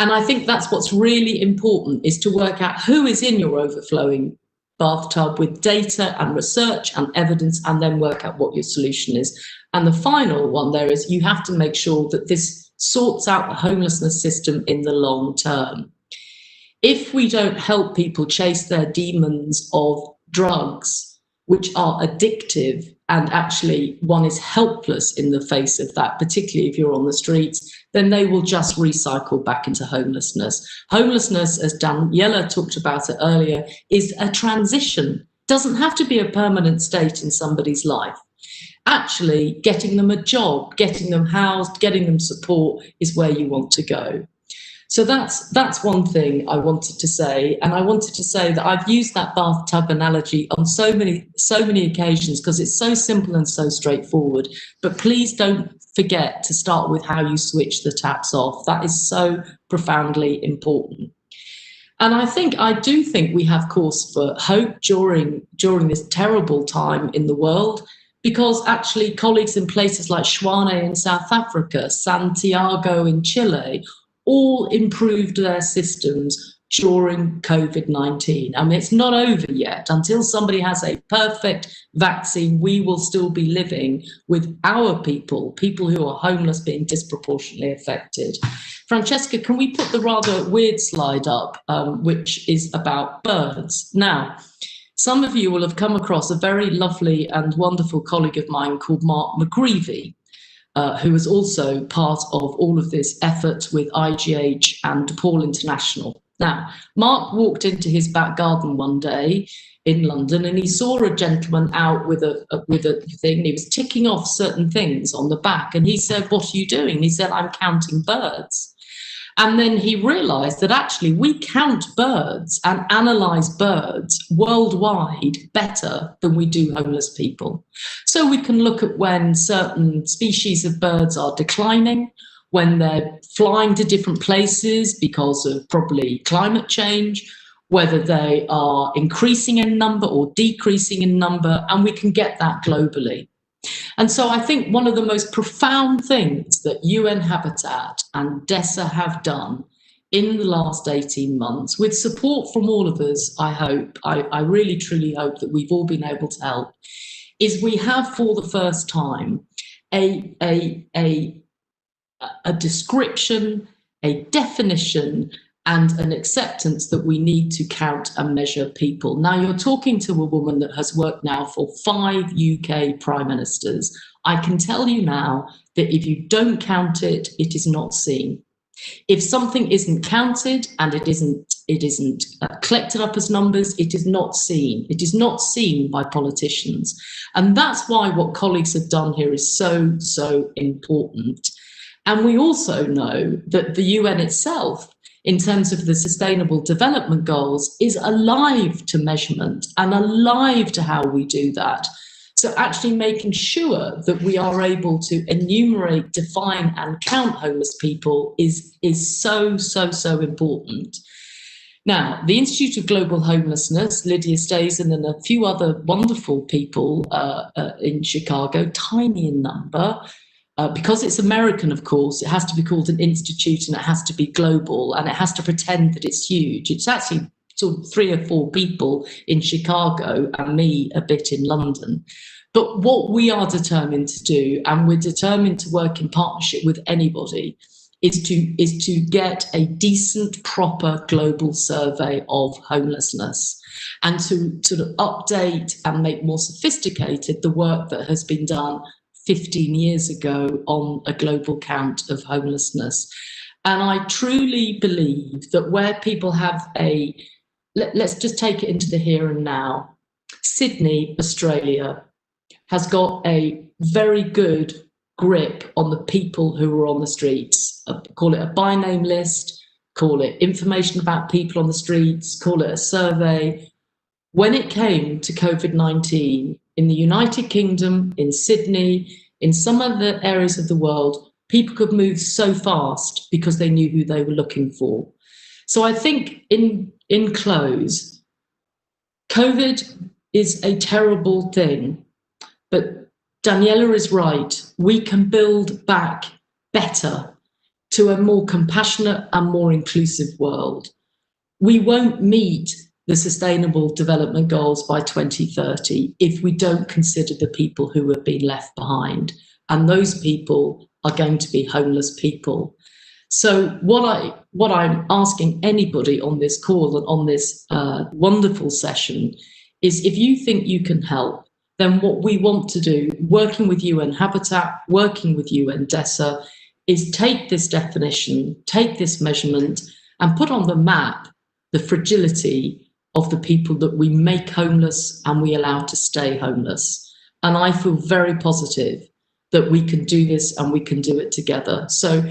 And I think that's what's really important, is to work out who is in your overflowing bathtub with data and research and evidence, and then work out what your solution is. And the final one there is, you have to make sure that this sorts out the homelessness system in the long term. If we don't help people chase their demons of drugs, which are addictive, and actually one is helpless in the face of that, particularly if you're on the streets, then they will just recycle back into homelessness. Homelessness, as Daniela talked about it earlier, is a transition. Doesn't have to be a permanent state in somebody's life. Actually, getting them a job, getting them housed, getting them support is where you want to go. So that's one thing I wanted to say. And I wanted to say that I've used that bathtub analogy on so many occasions because it's so simple and so straightforward. But please don't forget to start with how you switch the taps off. That is so profoundly important. And I do think we have cause for hope during this terrible time in the world, because actually colleagues in places like Shwane in South Africa, Santiago in Chile, all improved their systems during COVID-19. I mean, it's not over yet. Until somebody has a perfect vaccine, we will still be living with our people who are homeless being disproportionately affected. Francesca, can we put the rather weird slide up, which is about birds? Now, some of you will have come across a very lovely and wonderful colleague of mine called Mark McGreevy, who was also part of all of this effort with IGH and Paul International. Now, Mark walked into his back garden one day in London and he saw a gentleman out with a thing, and he was ticking off certain things on the back, and he said, "What are you doing?" And he said, "I'm counting birds." And then he realized that actually we count birds and analyze birds worldwide better than we do homeless people. So we can look at when certain species of birds are declining, when they're flying to different places because of probably climate change, whether they are increasing in number or decreasing in number, and we can get that globally. And so I think one of the most profound things that UN-Habitat and DESA have done in the last 18 months, with support from all of us, I really truly hope that we've all been able to help, is we have for the first time a description, a definition, and an acceptance that we need to count and measure people. Now, you're talking to a woman that has worked now for 5 UK prime ministers. I can tell you now that if you don't count it, it is not seen. If something isn't counted and it isn't collected up as numbers, it is not seen. It is not seen by politicians. And that's why what colleagues have done here is so, so important. And we also know that the UN itself, in terms of the Sustainable Development Goals, is alive to measurement and alive to how we do that. So actually making sure that we are able to enumerate, define and count homeless people is so, so, so important. Now, the Institute of Global Homelessness, Lydia Stazen and a few other wonderful people in Chicago, tiny in number, because it's American, of course, it has to be called an institute and it has to be global and it has to pretend that it's huge. It's actually sort of 3 or 4 people in Chicago and me a bit in London. But what we are determined to do, and we're determined to work in partnership with anybody, is to get a decent, proper global survey of homelessness, and to sort of update and make more sophisticated the work that has been done 15 years ago on a global count of homelessness. And I truly believe that where people have let's just take it into the here and now. Sydney, Australia, has got a very good grip on the people who are on the streets. Call it a by name list, call it information about people on the streets, call it a survey. When it came to COVID-19 in the United Kingdom, in Sydney, in some other areas of the world, people could move so fast because they knew who they were looking for. So I think in close, COVID is a terrible thing, but Daniela is right. We can build back better to a more compassionate and more inclusive world. We won't meet the Sustainable Development Goals by 2030 if we don't consider the people who have been left behind. And those people are going to be homeless people. So what I'm asking anybody on this call and on this wonderful session is, if you think you can help, then what we want to do, working with UN-Habitat, working with UN DESA, is take this definition, take this measurement, and put on the map the fragility of the people that we make homeless and we allow to stay homeless. And I feel very positive that we can do this and we can do it together. So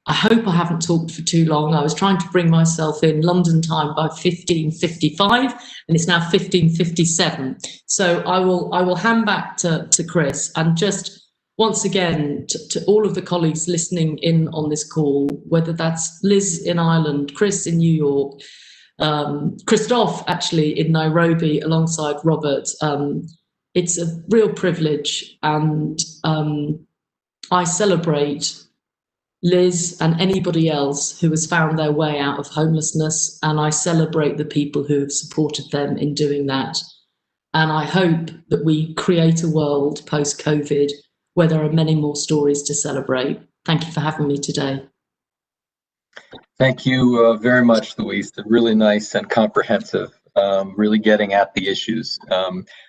I hope I haven't talked for too long. I was trying to bring myself in London time by 15:55, and it's now 15:57. So I will hand back to Chris, and just once again to all of the colleagues listening in on this call, whether that's Liz in Ireland, Chris in New York, Christophe actually in Nairobi alongside Robert. It's a real privilege, and I celebrate Liz and anybody else who has found their way out of homelessness, and I celebrate the people who have supported them in doing that. And I hope that we create a world post-COVID where there are many more stories to celebrate. Thank you for having me today. Thank you very much, Louise. Really nice and comprehensive, really getting at the issues.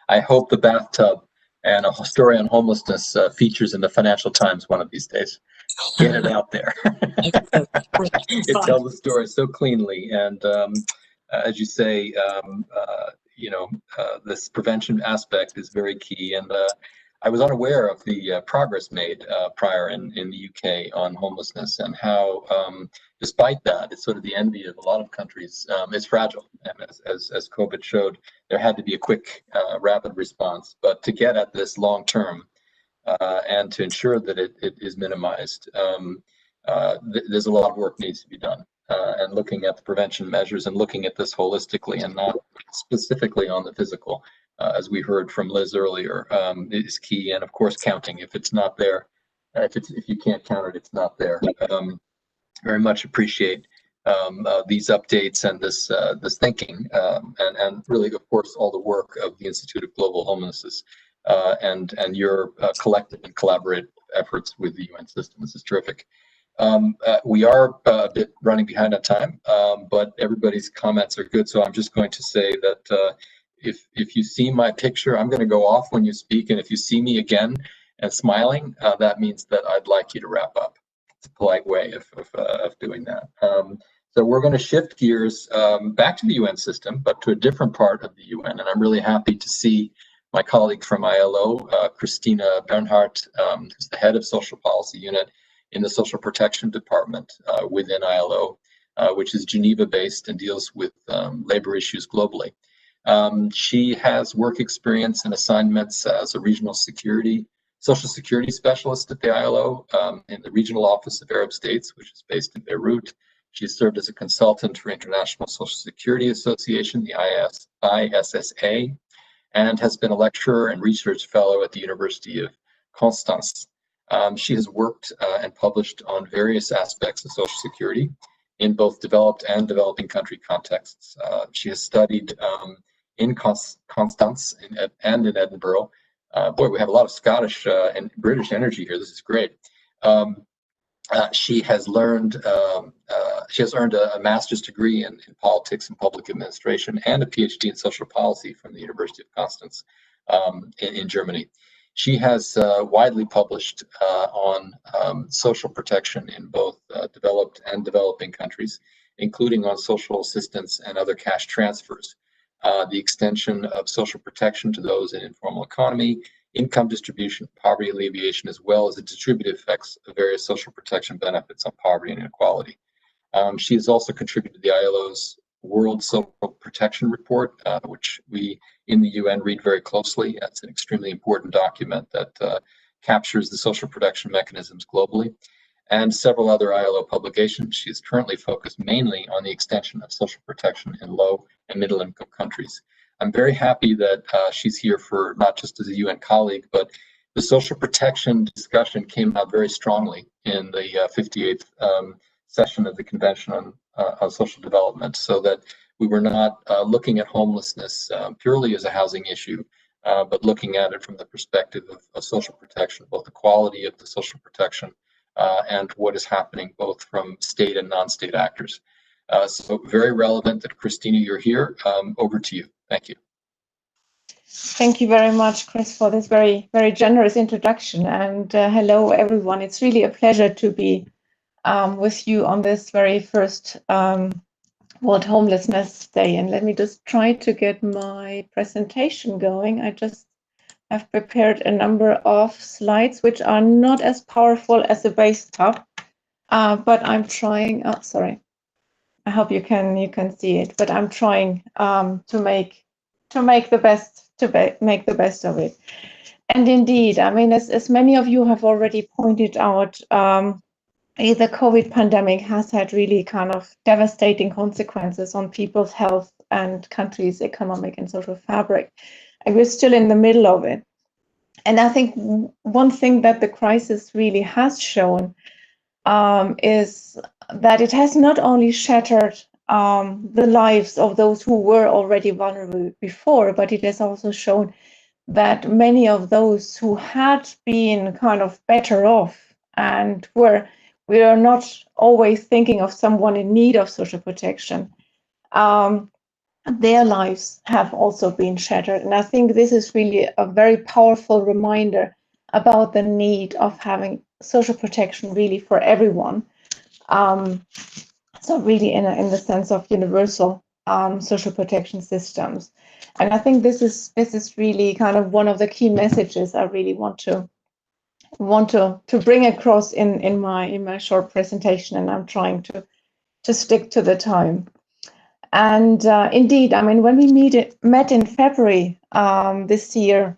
I hope the bathtub and a story on homelessness features in the Financial Times one of these days. Get it out there. It tells the story so cleanly, and as you say, this prevention aspect is very key. And I was unaware of the progress made prior in the UK on homelessness, and how, despite that, it's sort of the envy of a lot of countries. It's fragile, and as COVID showed, there had to be a quick, rapid response. But to get at this long term, and to ensure that it is minimized, there's a lot of work needs to be done. And looking at the prevention measures and looking at this holistically and not specifically on the physical, as we heard from Liz earlier, is key. And of course, counting. If it's not there, if you can't count it, it's not there. Very much appreciate these updates and this thinking, and really, of course, all the work of the Institute of Global Homelessness. And your collective and collaborative efforts with the UN system. This is terrific. We are a bit running behind on time, but everybody's comments are good. So I'm just going to say that if you see my picture, I'm going to go off when you speak. And if you see me again and smiling, that means that I'd like you to wrap up. It's a polite way of doing that. So we're going to shift gears back to the UN system, but to a different part of the UN. And I'm really happy to see my colleague from ILO, Christina Bernhardt, who's the head of Social Policy Unit in the Social Protection Department within ILO, which is Geneva-based and deals with labor issues globally. She has work experience and assignments as a regional social security specialist at the ILO in the Regional Office of Arab States, which is based in Beirut. She has served as a consultant for International Social Security Association, the ISSA, and has been a lecturer and research fellow at the University of Constance. She has worked and published on various aspects of Social Security in both developed and developing country contexts. She has studied in Constance and in Edinburgh. Boy, we have a lot of Scottish and British energy here. This is great. She has earned a master's degree in politics and public administration and a PhD in social policy from the University of Constance in Germany. She has widely published on social protection in both developed and developing countries, including on social assistance and other cash transfers, the extension of social protection to those in informal economy, income distribution, poverty alleviation, as well as the distributive effects of various social protection benefits on poverty and inequality. She has also contributed to the ILO's World Social Protection Report, which we in the UN read very closely. That's an extremely important document that captures the social protection mechanisms globally, and several other ILO publications. She is currently focused mainly on the extension of social protection in low and middle income countries. I'm very happy that she's here for not just as a UN colleague, but the social protection discussion came out very strongly in the 58th session of the Convention on Social Development, so that we were not looking at homelessness purely as a housing issue, but looking at it from the perspective of social protection, both the quality of the social protection and what is happening both from state and non-state actors. So very relevant that Christina, you're here. Over to you. Thank you. Thank you very much, Chris, for this very, very generous introduction. And hello, everyone. It's really a pleasure to be with you on this very first World Homelessness Day. And let me just try to get my presentation going. I just have prepared a number of slides, which are not as powerful as the base top, but I'm trying. Oh, sorry. I hope you can see it, but I'm trying to make the best of it. And indeed, I mean, as many of you have already pointed out, the COVID pandemic has had really kind of devastating consequences on people's health and countries' economic and social fabric, and we're still in the middle of it. And I think one thing that the crisis really has shown is that it has not only shattered the lives of those who were already vulnerable before, but it has also shown that many of those who had been kind of better off and we are not always thinking of someone in need of social protection, their lives have also been shattered. And I think this is really a very powerful reminder about the need of having social protection really for everyone. So really in the sense of universal social protection systems. And I think this is really kind of one of the key messages I really want to bring across in my short presentation, and I'm trying to stick to the time. And indeed, I mean, when we met in February this year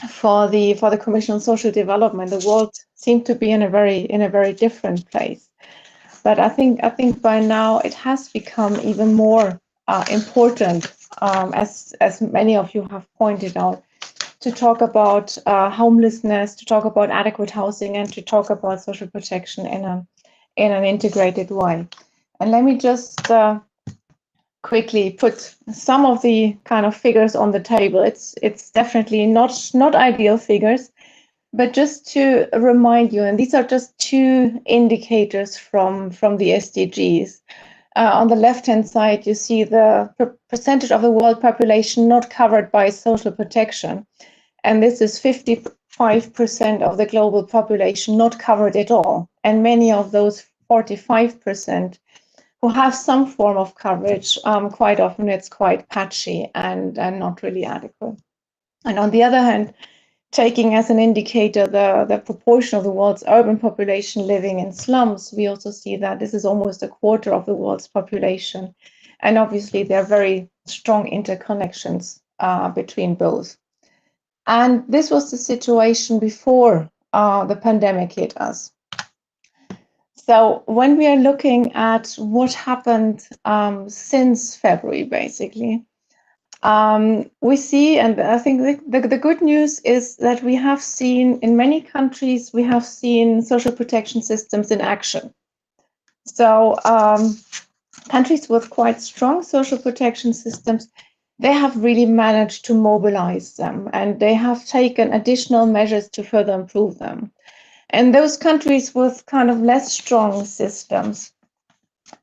for the Commission on Social Development, the world seemed to be in a very different place. But I think by now it has become even more important, as many of you have pointed out, to talk about homelessness, to talk about adequate housing, and to talk about social protection in an integrated way. And let me just quickly put some of the kind of figures on the table. It's definitely not ideal figures, but just to remind you, and these are just two indicators from the SDGs. On the left-hand side, you see the percentage of the world population not covered by social protection. And this is 55% of the global population not covered at all. And many of those 45% who have some form of coverage, quite often it's quite patchy and not really adequate. And on the other hand, taking as an indicator the proportion of the world's urban population living in slums, we also see that this is almost a quarter of the world's population. And obviously there are very strong interconnections between both. And this was the situation before the pandemic hit us. So when we are looking at what happened since February, basically, we see, and I think the good news is that we have seen in many countries, we have seen social protection systems in action. So countries with quite strong social protection systems, they have really managed to mobilize them, and they have taken additional measures to further improve them. And those countries with kind of less strong systems,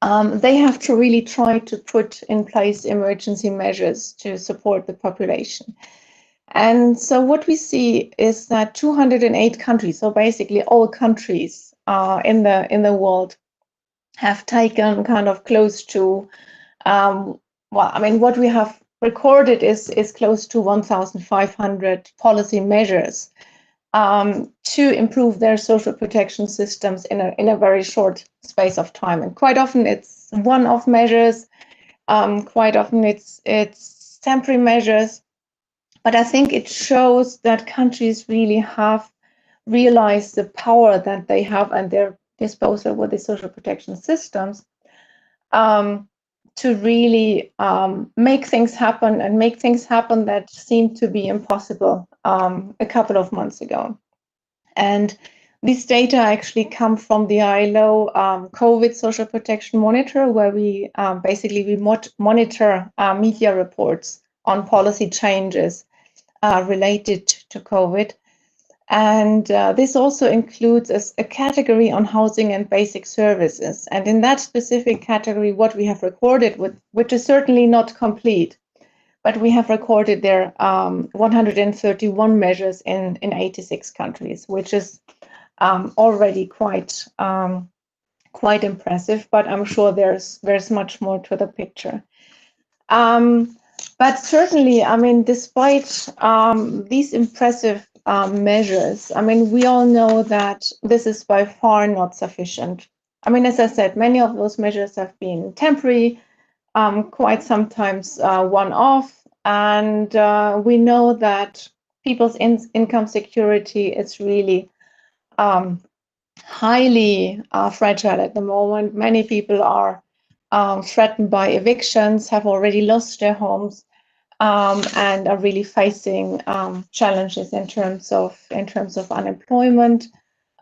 they have to really try to put in place emergency measures to support the population. And so what we see is that 208 countries, so basically all countries in the world, have taken kind of close to, what we have recorded is close to 1,500 policy measures to improve their social protection systems in a very short space of time. And quite often it's one-off measures, quite often it's temporary measures. But I think it shows that countries really have realized the power that they have at their disposal with the social protection systems to really make things happen, and make things happen that seemed to be impossible a couple of months ago. And these data actually come from the ILO COVID social protection monitor, where we monitor media reports on policy changes related to COVID. And this also includes a category on housing and basic services. And in that specific category, what we have recorded, which is certainly not complete, but we have recorded there 131 measures in 86 countries, which is already quite impressive. But I'm sure there's much more to the picture. But certainly, I mean, despite these impressive measures, I mean, we all know that this is by far not sufficient. I mean, as I said, many of those measures have been temporary, quite sometimes one-off, and we know that people's income security is really highly fragile at the moment. Many people are threatened by evictions, have already lost their homes, and are really facing challenges in terms of unemployment,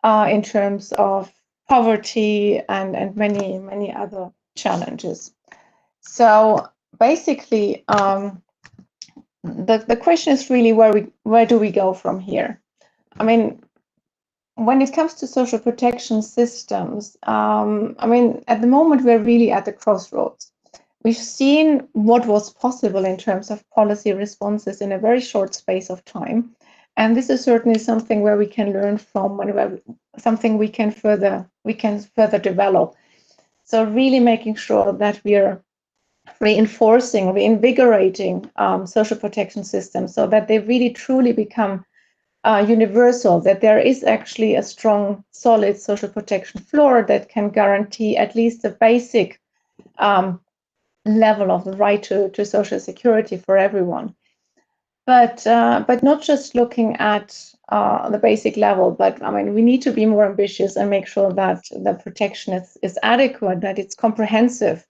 in terms of poverty, and many other challenges. So basically, the question is really where do we go from here? I mean, when it comes to social protection systems, I mean, at the moment we're really at the crossroads. We've seen what was possible in terms of policy responses in a very short space of time. And this is certainly something where we can learn from, and something we can further develop. So really making sure that we are reinvigorating social protection systems so that they really truly become universal, that there is actually a strong, solid social protection floor that can guarantee at least a basic level of the right to social security for everyone. But not just looking at the basic level, but I mean, we need to be more ambitious and make sure that the protection is adequate, that it's comprehensive.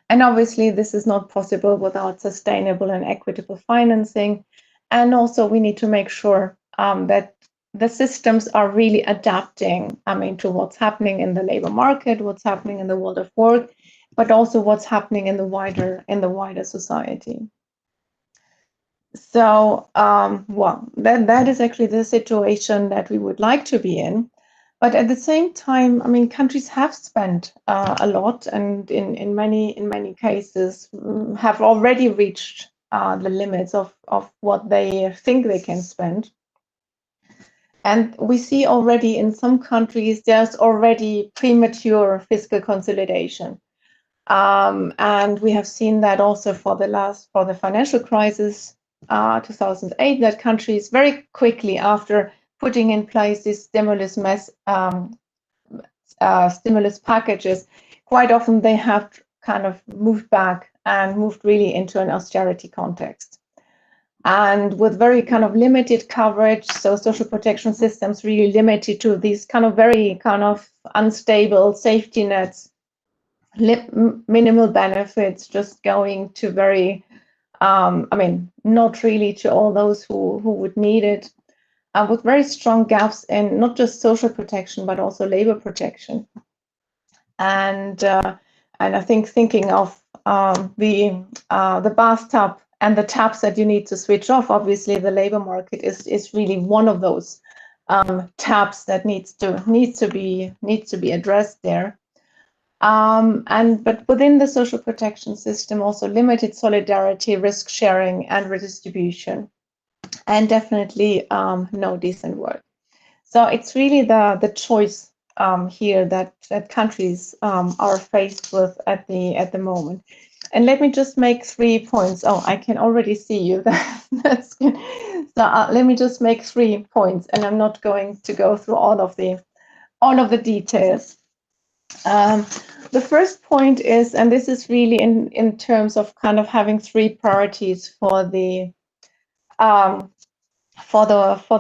And obviously, this is not possible without sustainable and equitable financing. And also, we need to make sure that the systems are really adapting, I mean, to what's happening in the labor market, what's happening in the world of work, but also what's happening in the wider society. So, well, that is actually the situation that we would like to be in. But at the same time, I mean, countries have spent a lot, and in many cases have already reached the limits of what they think they can spend. And we see already in some countries there's already premature fiscal consolidation. And we have seen that also for the financial crisis, 2008, that countries very quickly after putting in place these stimulus packages, quite often they have kind of moved back and moved really into an austerity context. And with very kind of limited coverage, so social protection systems really limited to these kind of very kind of unstable safety nets, minimal benefits, just going to very, I mean, not really to all those who would need it, with very strong gaps in not just social protection, but also labor protection. And I think thinking of the bathtub and the taps that you need to switch off, obviously the labor market is really one of those tabs that needs to be addressed there. But within the social protection system, also limited solidarity, risk sharing, and redistribution, and definitely no decent work. So it's really the choice here that countries are faced with at the moment. And let me just make 3 points. Oh, I can already see you. That's good. So let me just make 3 points, and I'm not going to go through all of the details. The first point is, and this is really in terms of kind of having 3 priorities for the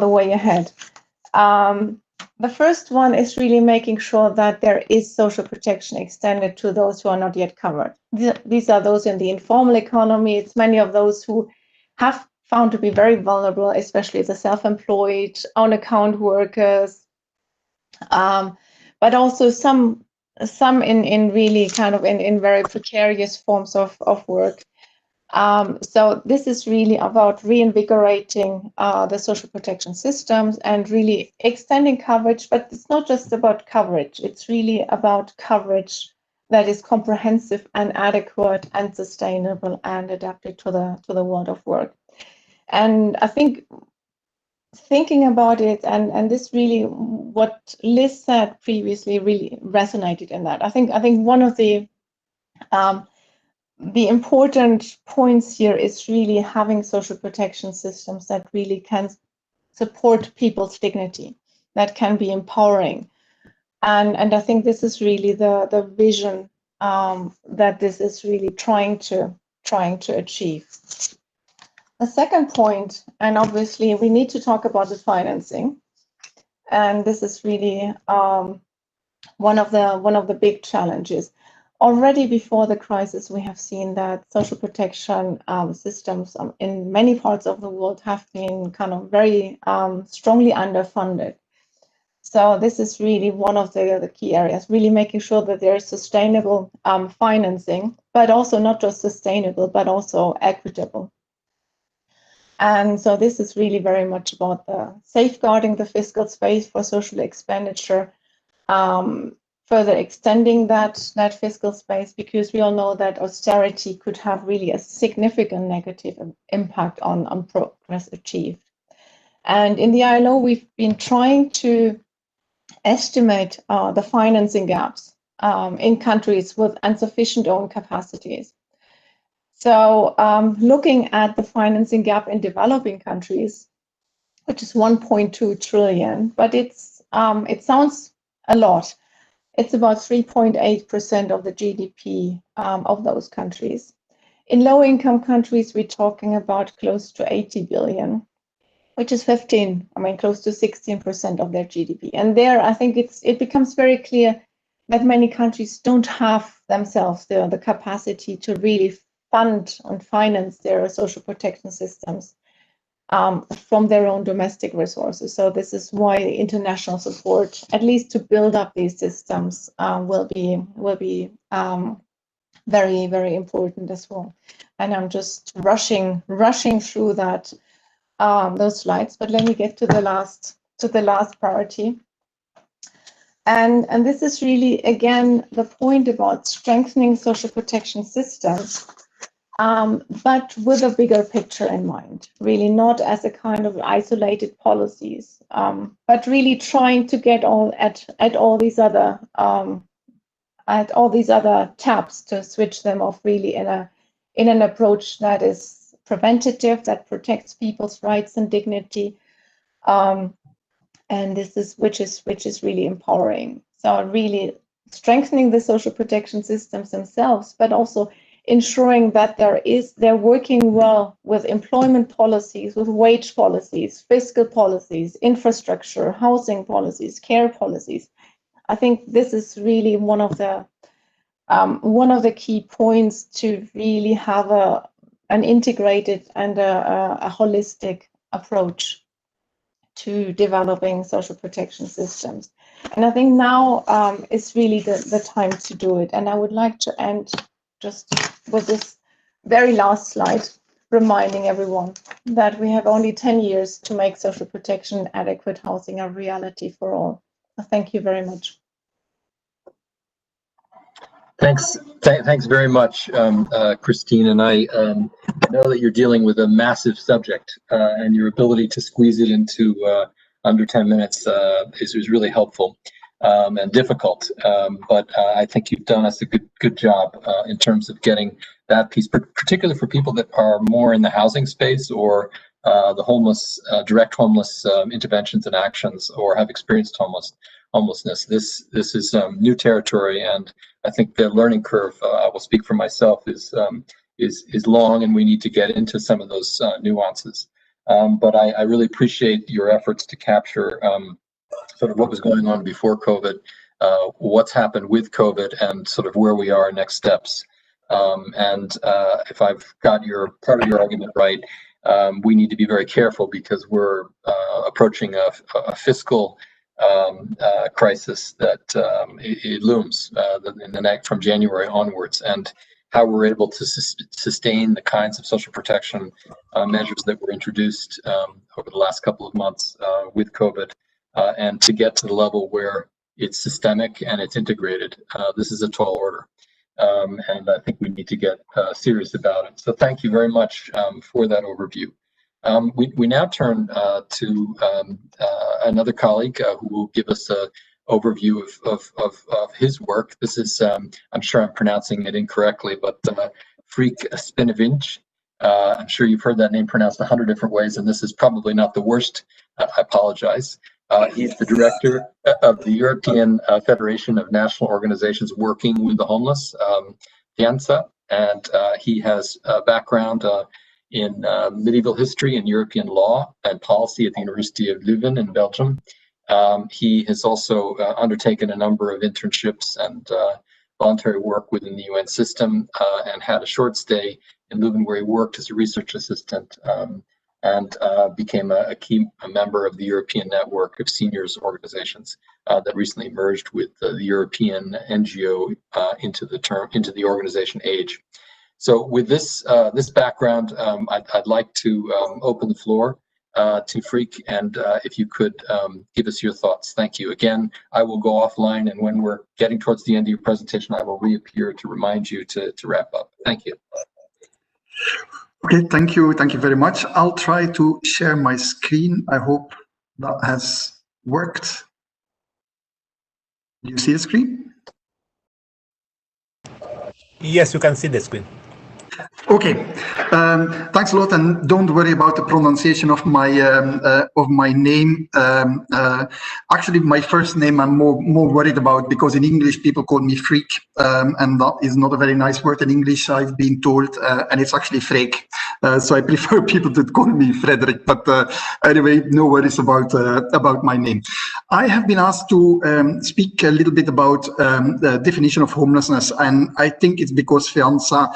way ahead. The first one is really making sure that there is social protection extended to those who are not yet covered. These are those in the informal economy. It's many of those who have found to be very vulnerable, especially the self-employed, own account workers, but also some in really kind of in very precarious forms of work. So this is really about reinvigorating the social protection systems and really extending coverage, but it's not just about coverage. It's really about coverage that is comprehensive and adequate and sustainable and adapted to the world of work. And I think thinking about it, and this really, what Liz said previously really resonated in that. I think one of the important points here is really having social protection systems that really can support people's dignity, that can be empowering. And I think this is really the vision that this is really trying to achieve. The second point, and obviously we need to talk about the financing, and this is really one of the big challenges. Already before the crisis, we have seen that social protection systems in many parts of the world have been kind of very strongly underfunded. So this is really one of the key areas, really making sure that there is sustainable financing, but also not just sustainable, but also equitable. And so this is really very much about safeguarding the fiscal space for social expenditure, further extending that fiscal space, because we all know that austerity could have really a significant negative impact on progress achieved. And in the ILO, we've been trying to estimate the financing gaps in countries with insufficient own capacities. So looking at the financing gap in developing countries, which is 1.2 trillion, but it sounds a lot. It's about 3.8% of the GDP of those countries. In low-income countries, we're talking about close to 80 billion, which is close to 16% of their GDP. And there, I think it becomes very clear that many countries don't have themselves the capacity to really fund and finance their social protection systems from their own domestic resources. So this is why international support, at least to build up these systems, will be very, very important as well. And I'm just rushing through that those slides, but let me get to the last priority. And this is really, again, the point about strengthening social protection systems, but with a bigger picture in mind, really not as a kind of isolated policies, but really trying to get at all these other tabs, to switch them off really in an approach that is preventative, that protects people's rights and dignity, and this is which is really empowering. So really strengthening the social protection systems themselves, but also ensuring that they're working well with employment policies, with wage policies, fiscal policies, infrastructure, housing policies, care policies. I think this is really one of the key points to really have an integrated and a holistic approach to developing social protection systems. And I think now is really the time to do it. And I would like to end just with this very last slide, reminding everyone that we have only 10 years to make social protection and adequate housing a reality for all. So thank you very much. Thanks very much, Christine. And I know that you're dealing with a massive subject, and your ability to squeeze it into under 10 minutes is really helpful and difficult. But I think you've done us a good job in terms of getting that piece, particularly for people that are more in the housing space or the homeless, direct homeless interventions and actions, or have experienced homelessness. This is new territory, and I think the learning curve, I will speak for myself, is long, and we need to get into some of those nuances. But I really appreciate your efforts to capture sort of what was going on before COVID, what's happened with COVID, and sort of where we are, next steps. And if I've got part of your argument right, we need to be very careful because we're approaching a fiscal crisis that it looms from January onwards, and how we're able to sustain the kinds of social protection measures that were introduced over the last couple of months with COVID, and to get to the level where it's systemic and it's integrated. This is a tall order, and I think we need to get serious about it. So thank you very much for that overview. We now turn to another colleague who will give us an overview of his work. This is, I'm sure I'm pronouncing it incorrectly, but Freek Spinevinch. I'm sure you've heard that name pronounced 100 different ways, and this is probably not the worst. I apologize. He's the director of the European Federation of National Organizations Working with the Homeless, DESA, and he has a background in medieval history and European law and policy at the University of Leuven in Belgium. He has also undertaken a number of internships and voluntary work within the UN system, and had a short stay in Leuven where he worked as a research assistant, and became a key member of the European network of seniors organizations that recently merged with the European NGO into the organization AGE. So with this background, I'd like to open the floor to Freek, and if you could give us your thoughts. Thank you. Again, I will go offline, and when we're getting towards the end of your presentation, I will reappear to remind you to wrap up. Thank you. Okay, thank you very much. I'll try to share my screen. I hope that has worked. Do you see the screen? Yes, you can see the screen. Okay, thanks a lot, and don't worry about the pronunciation of my name. Actually, my first name I'm more worried about, because in English people call me Freek, and that is not a very nice word in English, I've been told, and it's actually Freek. So I prefer people to call me Frederick. But anyway, no worries about my name. I have been asked to speak a little bit about the definition of homelessness, and I think it's because FEANSA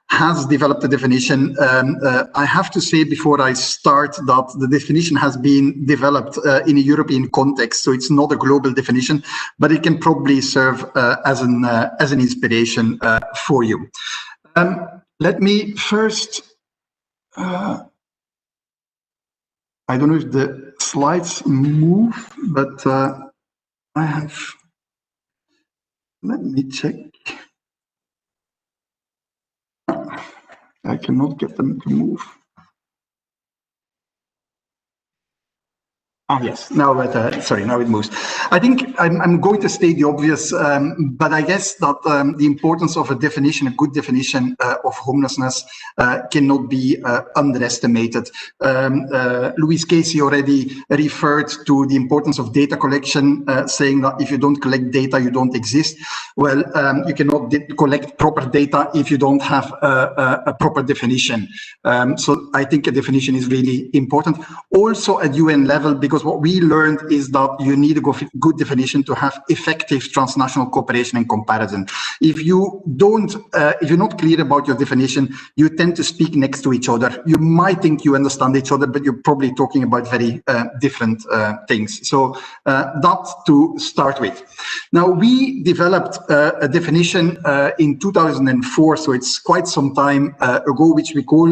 has developed a definition. I have to say before I start that the definition has been developed in a European context, so it's not a global definition, but it can probably serve as an inspiration for you. Let me first, I don't know if the slides move, but I have, let me check. I cannot get them to move. Oh, yes, now sorry, now it moves. I think I'm going to state the obvious, but I guess that the importance of a definition, a good definition of homelessness cannot be underestimated. Louise Casey already referred to the importance of data collection, saying that if you don't collect data, you don't exist. Well, you cannot collect proper data if you don't have a proper definition. So I think a definition is really important. Also at UN level, because because what we learned is that you need a good definition to have effective transnational cooperation and comparison. If you don't, if you're not clear about your definition, you tend to speak next to each other. You might think you understand each other, but you're probably talking about very different things. So that to start with. Now, we developed a definition in 2004, so it's quite some time ago, which we call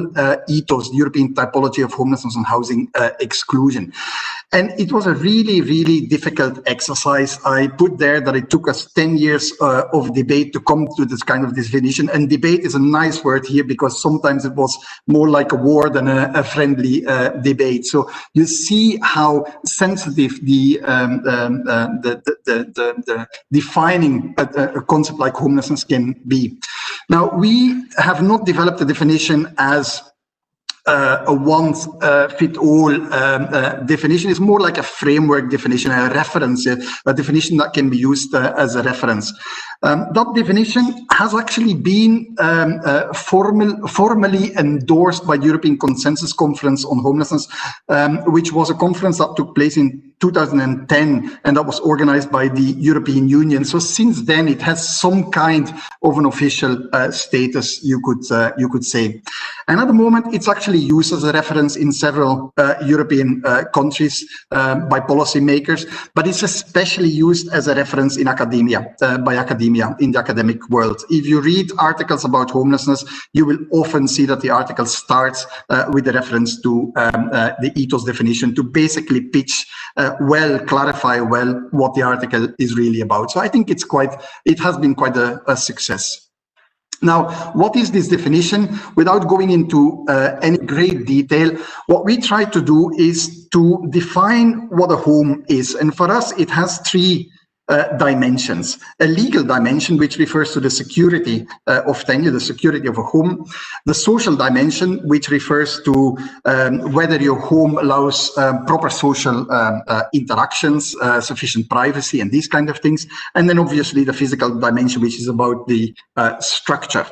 Ethos, the European Typology of Homelessness and Housing Exclusion. And it was a really, really difficult exercise. I put there that it took us 10 years of debate to come to this kind of definition. And debate is a nice word here because sometimes it was more like a war than a friendly debate. So you see how sensitive the defining a concept like homelessness can be. Now, we have not developed a definition as a one-fit-all definition. Is more like a framework definition, a reference, a definition that can be used as a reference. That definition has actually been formally endorsed by the European Consensus Conference on Homelessness, which was a conference that took place in 2010, and that was organized by the European Union. So since then, it has some kind of an official status, you could say. And at the moment, it's actually used as a reference in several European countries by policymakers, but it's especially used as a reference in academia, by academia, in the academic world. If you read articles about homelessness, you will often see that the article starts with a reference to the Ethos definition to basically pitch clarify well what the article is really about. So I think it has been quite a success. Now, what is this definition? Without going into any great detail, what we try to do is to define what a home is. And for us, it has three dimensions. A legal dimension, which refers to the security of tenure, the security of a home. The social dimension, which refers to whether your home allows proper social interactions, sufficient privacy, and these kind of things. And then obviously the physical dimension, which is about the structure.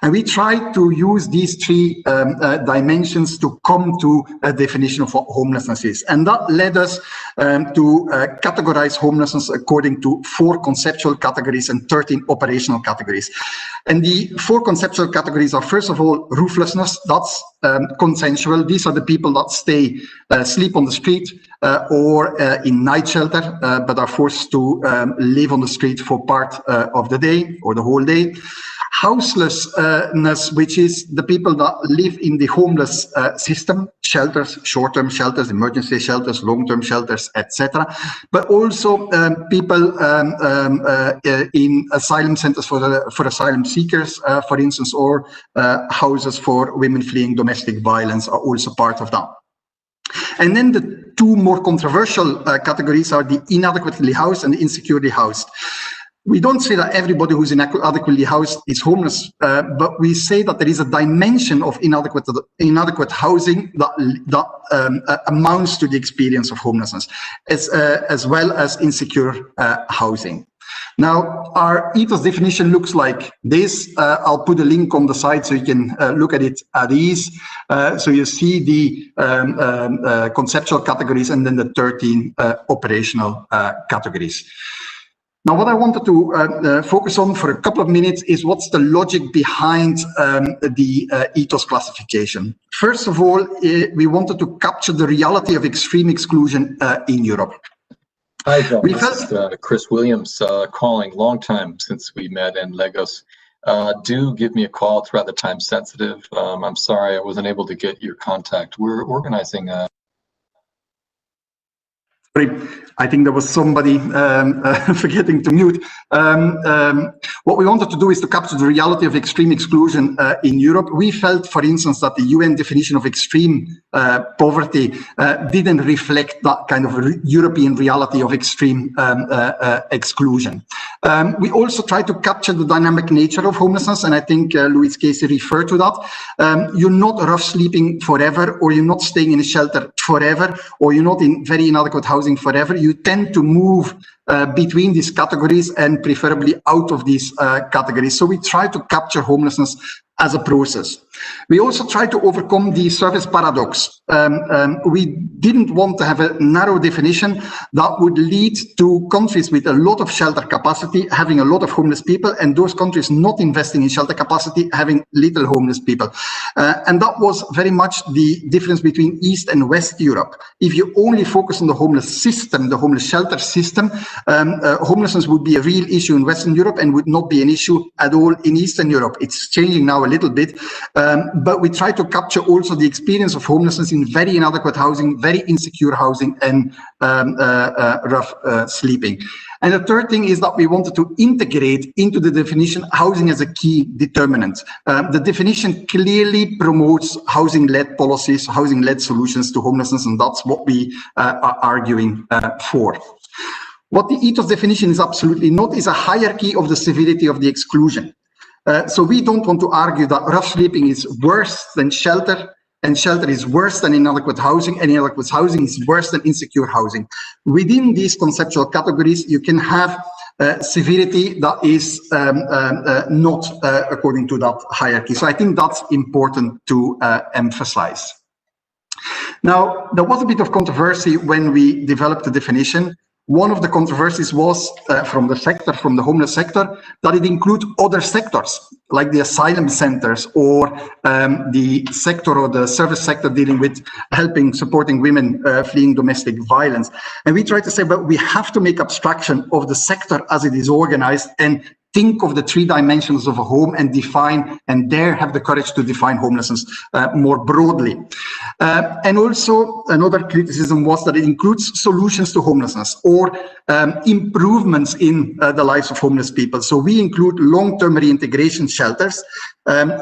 And we try to use these three dimensions to come to a definition of what homelessness is. And that led us to categorize homelessness according to 4 conceptual categories and 13 operational categories. And the 4 conceptual categories are, first of all, rooflessness. That's consensual. These are the people that sleep on the street or in night shelter, but are forced to live on the street for part of the day or the whole day. Houselessness, which is the people that live in the homeless system, shelters, short-term shelters, emergency shelters, long-term shelters, etc. But also people in asylum centers for asylum seekers, for instance, or houses for women fleeing domestic violence are also part of that. And then the 2 more controversial categories are the inadequately housed and the insecurely housed. We don't say that everybody who's inadequately housed is homeless, but we say that there is a dimension of inadequate housing that amounts to the experience of homelessness, as well as insecure housing. Now, our Ethos definition looks like this. I'll put a link on the side so you can look at it at ease. So you see the conceptual categories and then the 13 operational categories. Now, what I wanted to focus on for a couple of minutes is what's the logic behind the Ethos classification. First of all, we wanted to capture the reality of extreme exclusion in Europe. Hi, John. This is Chris Williams calling. Long time since we met in Lagos. Do give me a call. It's rather time sensitive. I'm sorry I wasn't able to get your contact. We're organizing a I think there was somebody forgetting to mute. What we wanted to do is to capture the reality of extreme exclusion in Europe. We felt, for instance, that the UN definition of extreme poverty didn't reflect that kind of European reality of extreme exclusion. We also tried to capture the dynamic nature of homelessness, and I think Louise Casey referred to that. You're not rough sleeping forever, or you're not staying in a shelter forever, or you're not in very inadequate housing forever. You tend to move between these categories and preferably out of these categories. So we try to capture homelessness as a process. We also try to overcome the service paradox. We didn't want to have a narrow definition that would lead to countries with a lot of shelter capacity having a lot of homeless people, and those countries not investing in shelter capacity having little homeless people. And that was very much the difference between East and West Europe. If you only focus on the homeless system, the homeless shelter system, homelessness would be a real issue in Western Europe and would not be an issue at all in Eastern Europe. It's changing now a little bit, but we try to capture also the experience of homelessness in very inadequate housing, very insecure housing, and rough sleeping. And the third thing is that we wanted to integrate into the definition housing as a key determinant. The definition clearly promotes housing-led policies, housing-led solutions to homelessness, and that's what we are arguing for. What the Ethos definition is absolutely not is a hierarchy of the severity of the exclusion. So we don't want to argue that rough sleeping is worse than shelter, and shelter is worse than inadequate housing, and inadequate housing is worse than insecure housing. Within these conceptual categories, you can have severity that is not according to that hierarchy. So I think that's important to emphasize. Now, there was a bit of controversy when we developed the definition. One of the controversies was from the homeless sector, that it includes other sectors, like the asylum centers or the sector or the service sector dealing with supporting women fleeing domestic violence. And we try to say, but we have to make abstraction of the sector as it is organized and think of the three dimensions of a home and define, and dare have the courage to define homelessness more broadly. And also another criticism was that it includes solutions to homelessness or improvements in the lives of homeless people. So we include long-term reintegration shelters,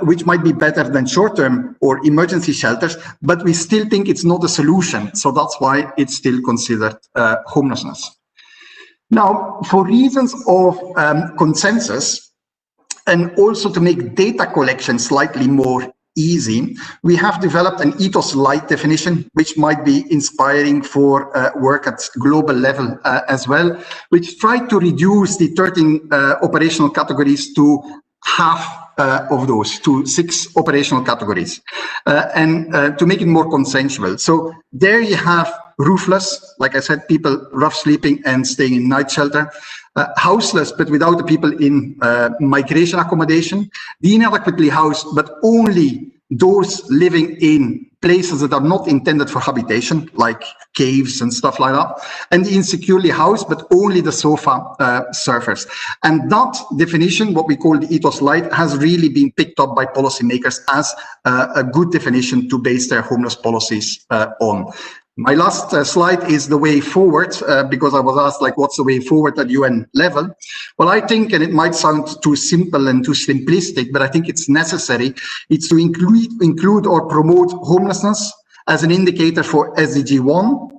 which might be better than short-term or emergency shelters, but we still think it's not a solution. So that's why it's still considered homelessness. Now, for reasons of consensus, and also to make data collection slightly more easy, we have developed an Ethos Light definition, which might be inspiring for work at global level as well, which tried to reduce the 13 operational categories to half of those, to 6 operational categories, and to make it more consensual. So there you have roofless, like I said, people rough sleeping and staying in night shelter, houseless, but without the people in migration accommodation, the inadequately housed, but only those living in places that are not intended for habitation, like caves and stuff like that, and the insecurely housed, but only the sofa surfers. And that definition, what we call the Ethos Light, has really been picked up by policymakers as a good definition to base their homeless policies on. My last slide is the way forward, because I was asked, like, what's the way forward at UN level? Well, I think, and it might sound too simple and too simplistic, but I think it's necessary. It's to include or promote homelessness as an indicator for SDG 1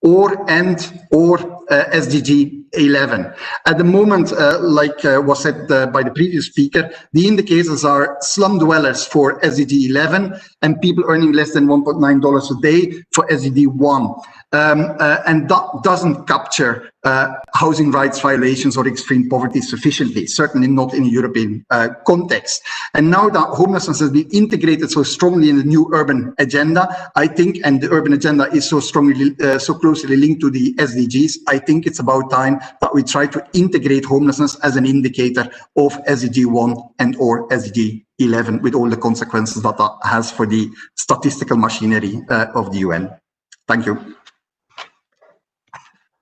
or SDG 11. At the moment, like was said by the previous speaker, the indicators are slum dwellers for SDG 11 and people earning less than $1.9 a day for SDG 1. And that doesn't capture housing rights violations or extreme poverty sufficiently, certainly not in a European context. And now that homelessness has been integrated so strongly in the new urban agenda, I think, and the urban agenda is so strongly, so closely linked to the SDGs, I think it's about time that we try to integrate homelessness as an indicator of SDG 1 and or SDG 11, with all the consequences that that has for the statistical machinery of the UN. Thank you.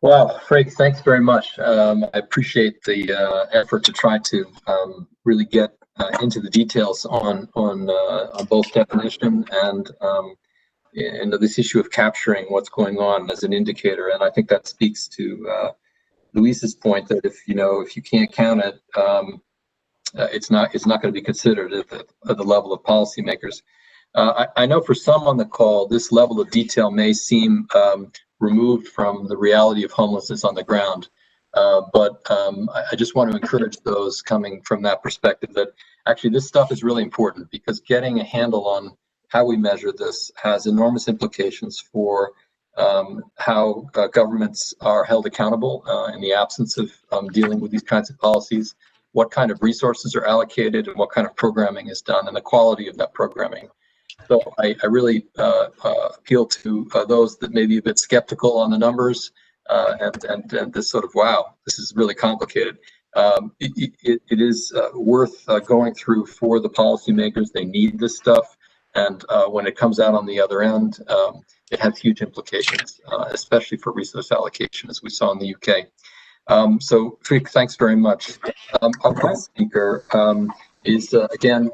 Wow, Freek, thanks very much. I appreciate the effort to try to really get into the details on both definition and this issue of capturing what's going on as an indicator. And I think that speaks to Luis's point that if you can't count it, it's not going to be considered at the level of policymakers. I know for some on the call, this level of detail may seem removed from the reality of homelessness on the ground. But I just want to encourage those coming from that perspective that actually this stuff is really important, because getting a handle on how we measure this has enormous implications for how governments are held accountable in the absence of dealing with these kinds of policies, what kind of resources are allocated and what kind of programming is done and the quality of that programming. So I really appeal to those that may be a bit skeptical on the numbers and this sort of, wow, this is really complicated. It is worth going through for the policymakers. They need this stuff. And when it comes out on the other end, it has huge implications, especially for resource allocation, as we saw in the UK. So, Frik, thanks very much. Our last speaker is, again,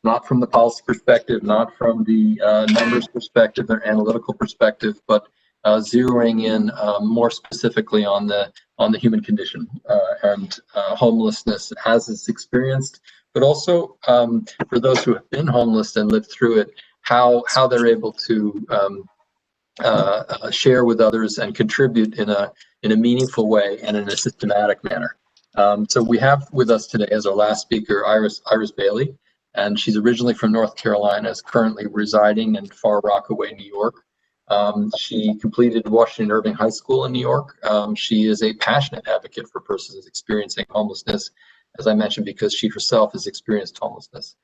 not from the policy perspective, not from the numbers perspective or analytical perspective, but zeroing in more specifically on the human condition and homelessness as it's experienced, but also for those who have been homeless and lived through it, how they're able to share with others and contribute in a meaningful way and in a systematic manner. So we have with us today as our last speaker, Iris Bailey, and she's originally from North Carolina, is currently residing in Far Rockaway, New York. She completed Washington Irving High School in New York. She is a passionate advocate for persons experiencing homelessness, as I mentioned, because she herself has experienced homelessness.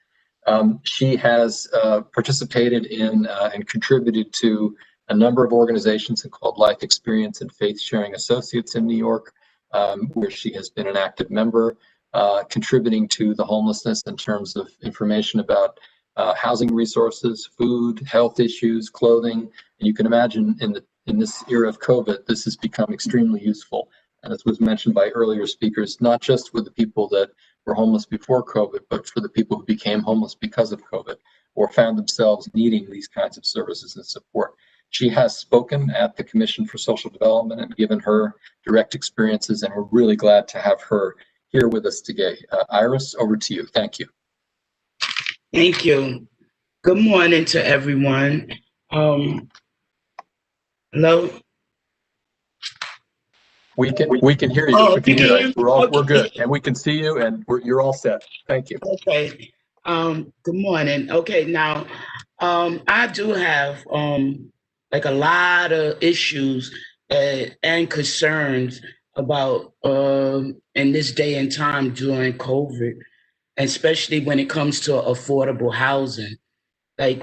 She has participated in and contributed to a number of organizations called Life Experience and Faith Sharing Associates in New York, where she has been an active member, contributing to the homelessness in terms of information about housing resources, food, health issues, clothing. And you can imagine in this era of COVID, this has become extremely useful. And as was mentioned by earlier speakers, not just with the people that were homeless before COVID, but for the people who became homeless because of COVID or found themselves needing these kinds of services and support. She has spoken at the Commission for Social Development and given her direct experiences, and we're really glad to have her here with us today. Iris, over to you. Thank you. Thank you. Good morning to everyone. Hello? We can hear you. Oh, we can hear you. We're okay. good, and we can see you, and you're all set. Thank you. Okay. Good morning. Okay, now I do have like a lot of issues and concerns about in this day and time during COVID, especially when it comes to affordable housing. Like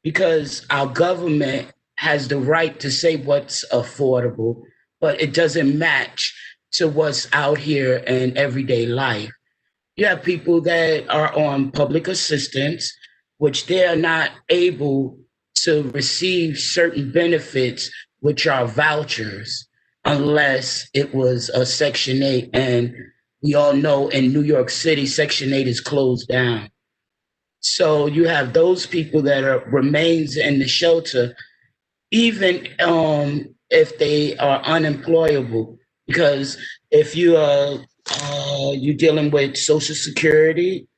because our government has the right to say what's affordable, but it doesn't match to what's out here in everyday life. You have people that are on public assistance, which they are not able to receive certain benefits, which are vouchers, unless it was a Section 8. And we all know in New York City, Section 8 is closed down. So you have those people that remains in the shelter, even if they are unemployable, because if you are you're dealing with Social Security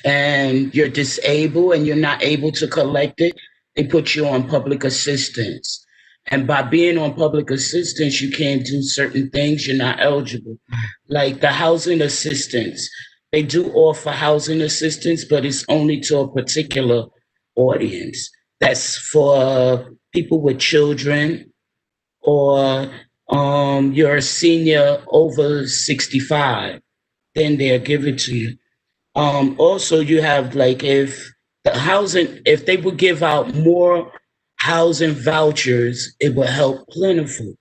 and you're disabled and you're not able to collect it, they put you on public assistance. And by being on public assistance, you can't do certain things, you're not eligible. Like the housing assistance, they do offer housing assistance, but it's only to a particular audience. That's for people with children, or you're a senior over 65, then they'll give it to you. Also, you have like if they would give out more housing vouchers, it would help plentiful,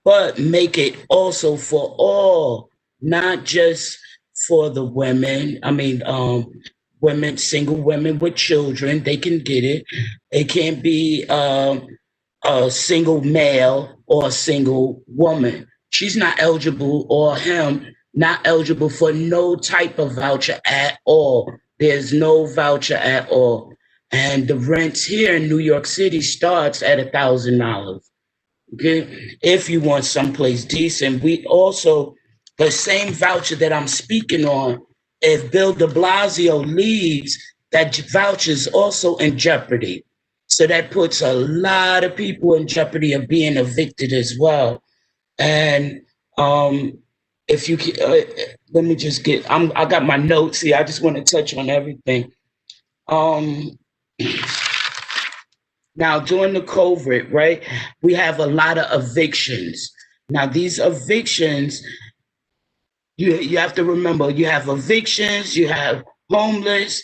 but make it also for all, not just for the women. I mean, women, single women with children, they can get it. It can't be a single male or a single woman. She's not eligible, or him not eligible for no type of voucher at all. There's no voucher at all. And the rents here in New York City starts at $1,000. Okay, if you want someplace decent. We also, the same voucher that I'm speaking on, if Bill de Blasio leaves, that voucher is also in jeopardy. So that puts a lot of people in jeopardy of being evicted as well. And if you let me just get, I got my notes here. I just want to touch on everything. Now, during the COVID, right, we have a lot of evictions. Now, these evictions, You have to remember, you have evictions, you have homeless.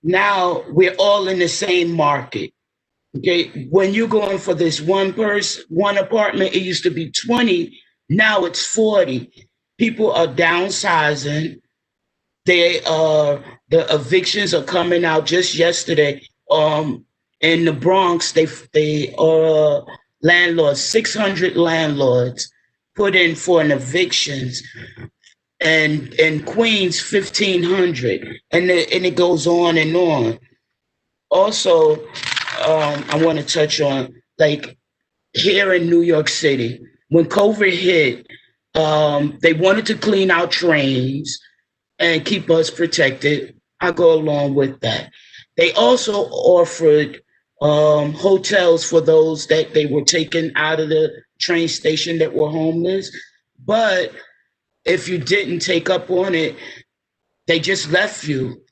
Now we're all in the same market. Okay, when you're going for this one apartment, it used to be 20, now it's 40. People are downsizing. The evictions are coming out just yesterday. In the Bronx, they landlords, 600 landlords put in for an evictions, and in Queens, 1,500, and it goes on and on. Also, I want to touch on, like, here in New York City, when COVID hit, they wanted to clean out trains and keep us protected. I go along with that. They also offered hotels for those that they were taken out of the train station that were homeless. But if you didn't take up on it, they just left you.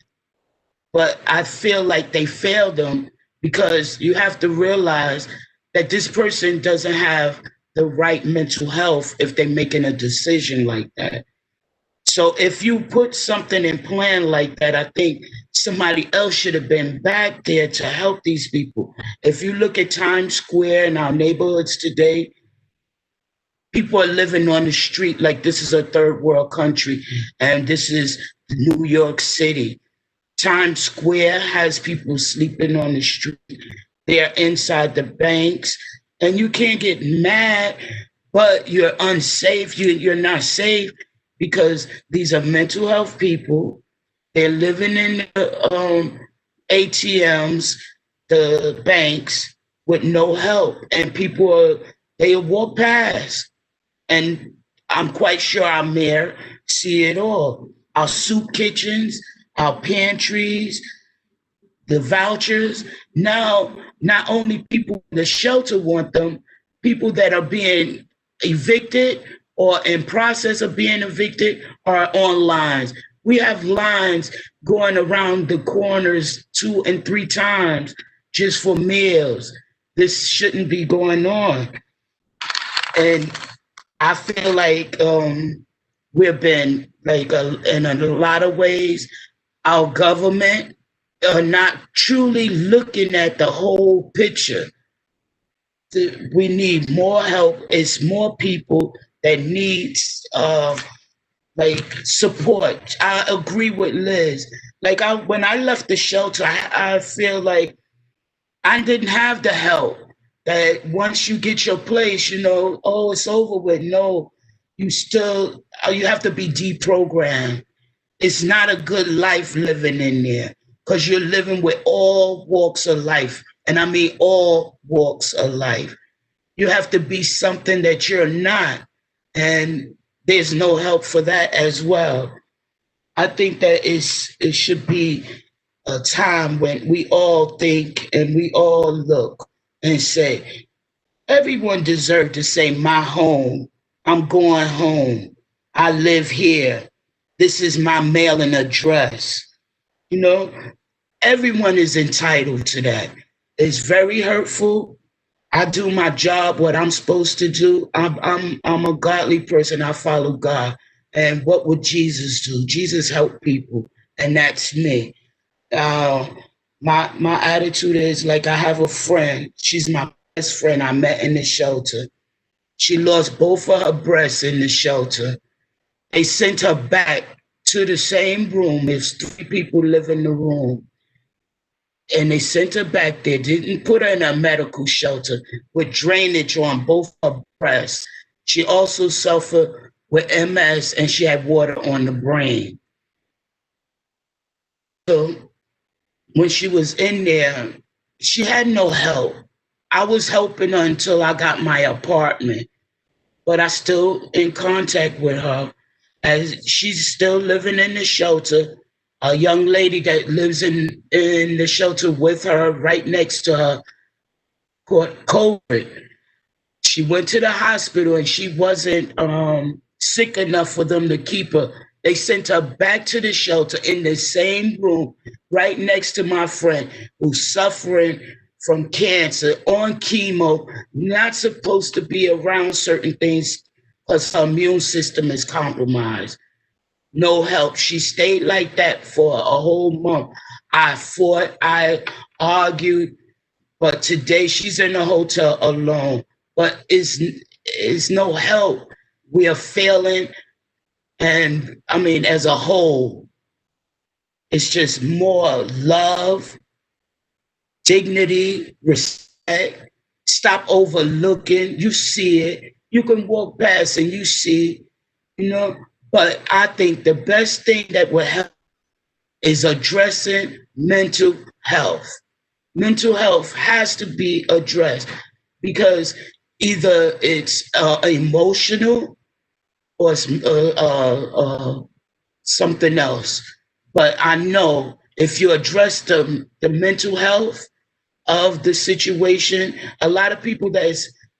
But I feel like they failed them, because you have to realize that this person doesn't have the right mental health if they're making a decision like that. So if you put something in plan like that, I think somebody else should have been back there to help these people. If you look at Times Square and our neighborhoods today, people are living on the street like this is a third world country, and this is New York City. Times Square has people sleeping on the street. They're inside the banks, and you can't get mad, but you're unsafe. You're not safe, because these are mental health people. They're living in the ATMs, the banks, with no help, and they walk past. And I'm quite sure our mayor see it all. Our soup kitchens, our pantries, the vouchers. Now, not only people in the shelter want them, people that are being evicted or in process of being evicted are on lines. We have lines going around the corners 2 and 3 times just for meals. This shouldn't be going on. And I feel like we've been, like, in a lot of ways, our government are not truly looking at the whole picture. We need more help. It's more people that needs support. I agree with Liz. Like, when I left the shelter, I feel like I didn't have the help. That once you get your place, it's over with. No, you have to be deprogrammed. It's not a good life living in there, because you're living with all walks of life. And I mean all walks of life. You have to be something that you're not. And there's no help for that as well. I think that it should be a time when we all think and we all look and say, everyone deserves to say, my home, I'm going home, I live here, this is my mailing address. Everyone is entitled to that. It's very hurtful. I do my job, what I'm supposed to do. I'm a godly person. I follow God. And what would Jesus do? Jesus helped people, and that's me. My attitude is, like, I have a friend. She's my best friend I met in the shelter. She lost both of her breasts in the shelter. They sent her back to the same room. There's 3 people live in the room. And they sent her back there, didn't put her in a medical shelter with drainage on both her breasts. She also suffered with MS, and she had water on the brain. So when she was in there, she had no help. I was helping her until I got my apartment, but I still in contact with her, as she's still living in the shelter. A young lady that lives in the shelter with her, right next to her, caught COVID. She went to the hospital, and she wasn't sick enough for them to keep her. They sent her back to the shelter in the same room, right next to my friend who's suffering from cancer, on chemo, not supposed to be around certain things because her immune system is compromised. No help. She stayed like that for a whole month. I fought, I argued, but today she's in a hotel alone. But it's no help. We are failing. And I mean, as a whole, it's just more love, dignity, respect. Stop overlooking. You see it. You can walk past and you see, you know. But I think the best thing that will help is addressing mental health. Mental health has to be addressed because either it's emotional or something else. But I know if you address the mental health of the situation, a lot of people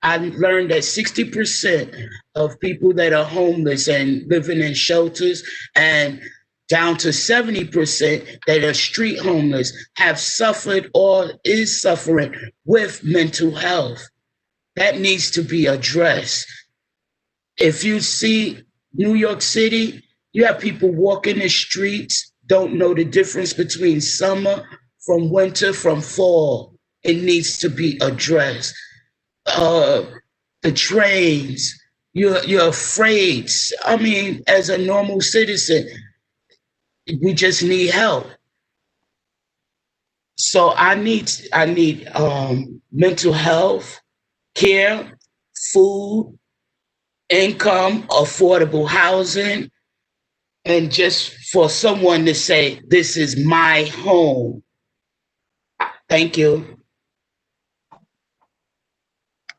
I learned that 60% of people that are homeless and living in shelters and down to 70% that are street homeless have suffered or is suffering with mental health. That needs to be addressed. If you see New York City, you have people walking the streets, don't know the difference between summer from winter, from fall. It needs to be addressed. The trains, you're afraid. I mean, as a normal citizen, we just need help. So I need mental health, care, food, income, affordable housing, and just for someone to say, this is my home. Thank you.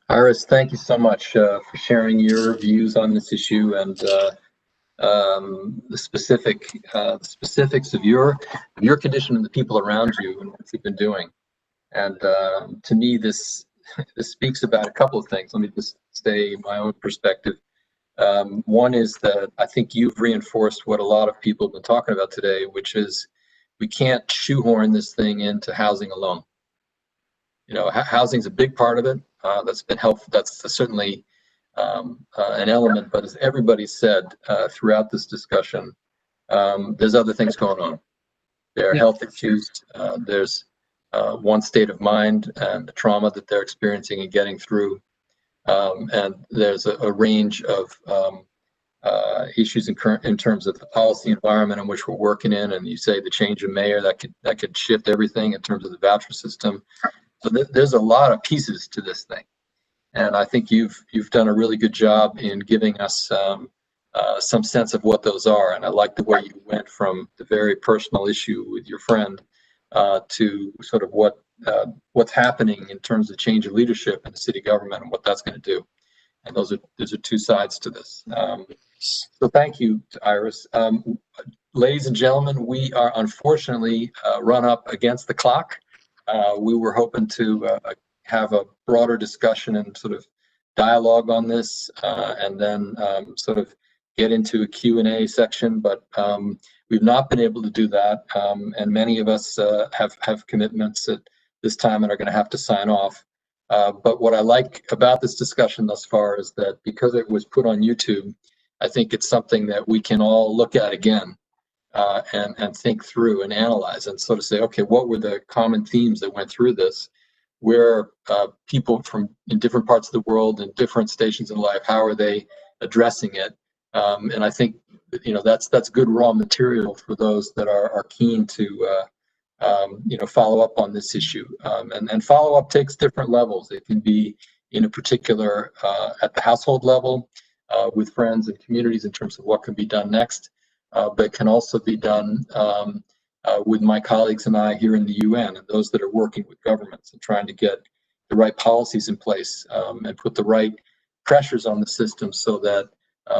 Iris, thank you so much for sharing your views on this issue and the specifics of your condition and the people around you and what you've been doing. And to me, this speaks about a couple of things. Let me just say my own perspective. One is that I think you've reinforced what a lot of people have been talking about today, which is we can't shoehorn this thing into housing alone. You know, housing is a big part of it. That's been helpful. That's certainly an element. But as everybody said throughout this discussion, there's other things going on. There are health issues. There's one's state of mind and the trauma that they're experiencing and getting through. And there's a range of issues in terms of the policy environment in which we're working in. And you say the change of mayor that could shift everything in terms of the voucher system. So there's a lot of pieces to this thing, and I think you've done a really good job in giving us some sense of what those are. And I like the way you went from the very personal issue with your friend to sort of what's happening in terms of change of leadership in the city government and what that's going to do. And those are two sides to this. So thank you to Iris. Ladies and gentlemen, we are unfortunately run up against the clock. We were hoping to have a broader discussion and sort of dialogue on this and then sort of get into a Q&A section, but we've not been able to do that. And many of us have commitments at this time and are going to have to sign off. But what I like about this discussion thus far is that because it was put on YouTube, I think it's something that we can all look at again. And think through and analyze and sort of say, okay, what were the common themes that went through this? Where people from in different parts of the world and different stations in life, how are they addressing it? And I think that's good raw material for those that are keen to follow up on this issue. And follow up takes different levels. It can be in a particular at the household level with friends and communities in terms of what can be done next. But can also be done with my colleagues and I here in the UN and those that are working with governments and trying to get the right policies in place and put the right pressures on the system so that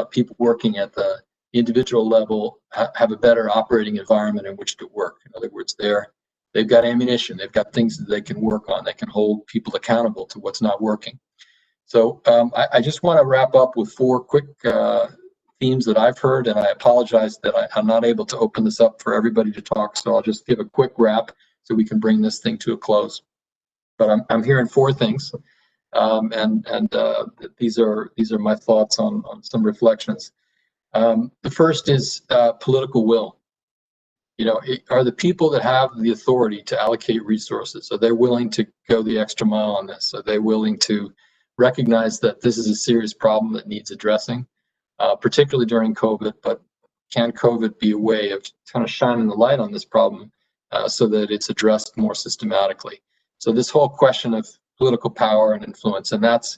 people working at the individual level have a better operating environment in which to work. In other words, they've got ammunition, they've got things that they can work on, they can hold people accountable to what's not working. So I just want to wrap up with 4 quick themes that I've heard, and I apologize that I'm not able to open this up for everybody to talk, so I'll just give a quick wrap so we can bring this thing to a close. But I'm hearing 4 things. These are my thoughts on some reflections. The first is political will. You know, are the people that have the authority to allocate resources, are they willing to go the extra mile on this? Are they willing to recognize that this is a serious problem that needs addressing, particularly during COVID? But can COVID be a way of kind of shining the light on this problem so that it's addressed more systematically? So this whole question of political power and influence, and that's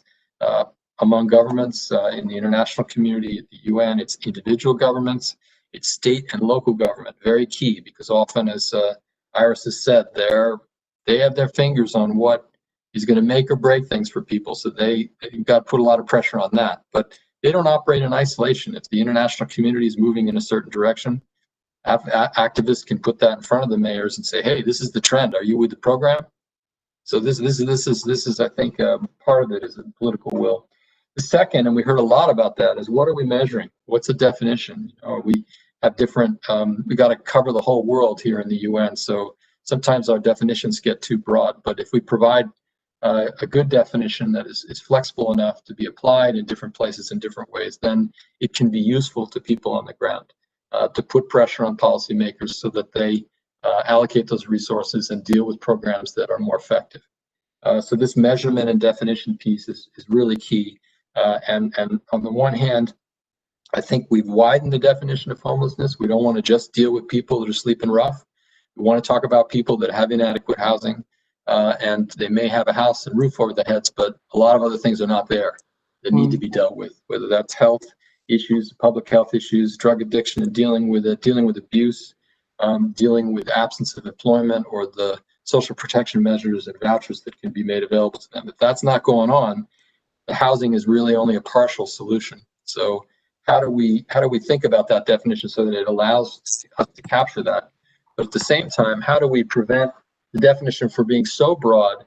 among governments in the international community, at the UN, it's individual governments, it's state and local government, very key, because often, as Iris has said, they have their fingers on what is going to make or break things for people. So you've got to put a lot of pressure on that. But they don't operate in isolation. If the international community is moving in a certain direction, activists can put that in front of the mayors and say, "Hey, this is the trend. Are you with the program?" So this is I think part of it is a political will. The second, and we heard a lot about that, is what are we measuring? What's the definition? We have different, we got to cover the whole world here in the UN. So sometimes our definitions get too broad, but if we provide a good definition that is flexible enough to be applied in different places in different ways, then it can be useful to people on the ground to put pressure on policymakers so that they allocate those resources and deal with programs that are more effective. So this measurement and definition piece is really key. And on the one hand, I think we've widened the definition of homelessness. We don't want to just deal with people that are sleeping rough. We want to talk about people that have inadequate housing, and they may have a house and roof over their heads, but a lot of other things are not there that need to be dealt with, whether that's health issues, public health issues, drug addiction and dealing with it, dealing with abuse, dealing with absence of employment, or the social protection measures and vouchers that can be made available to them. If that's not going on, the housing is really only a partial solution. So how do we think about that definition so that it allows us to capture that? But at the same time, how do we prevent the definition from being so broad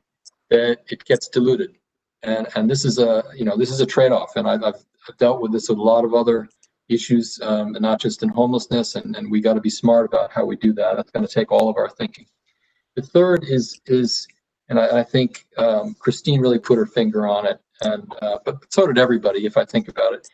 that it gets diluted? And this is a trade-off. And I've dealt with this with a lot of other issues, and not just in homelessness. And we got to be smart about how we do that. That's going to take all of our thinking. The third is, and I think Christine really put her finger on it, and but so did everybody, if I think about it.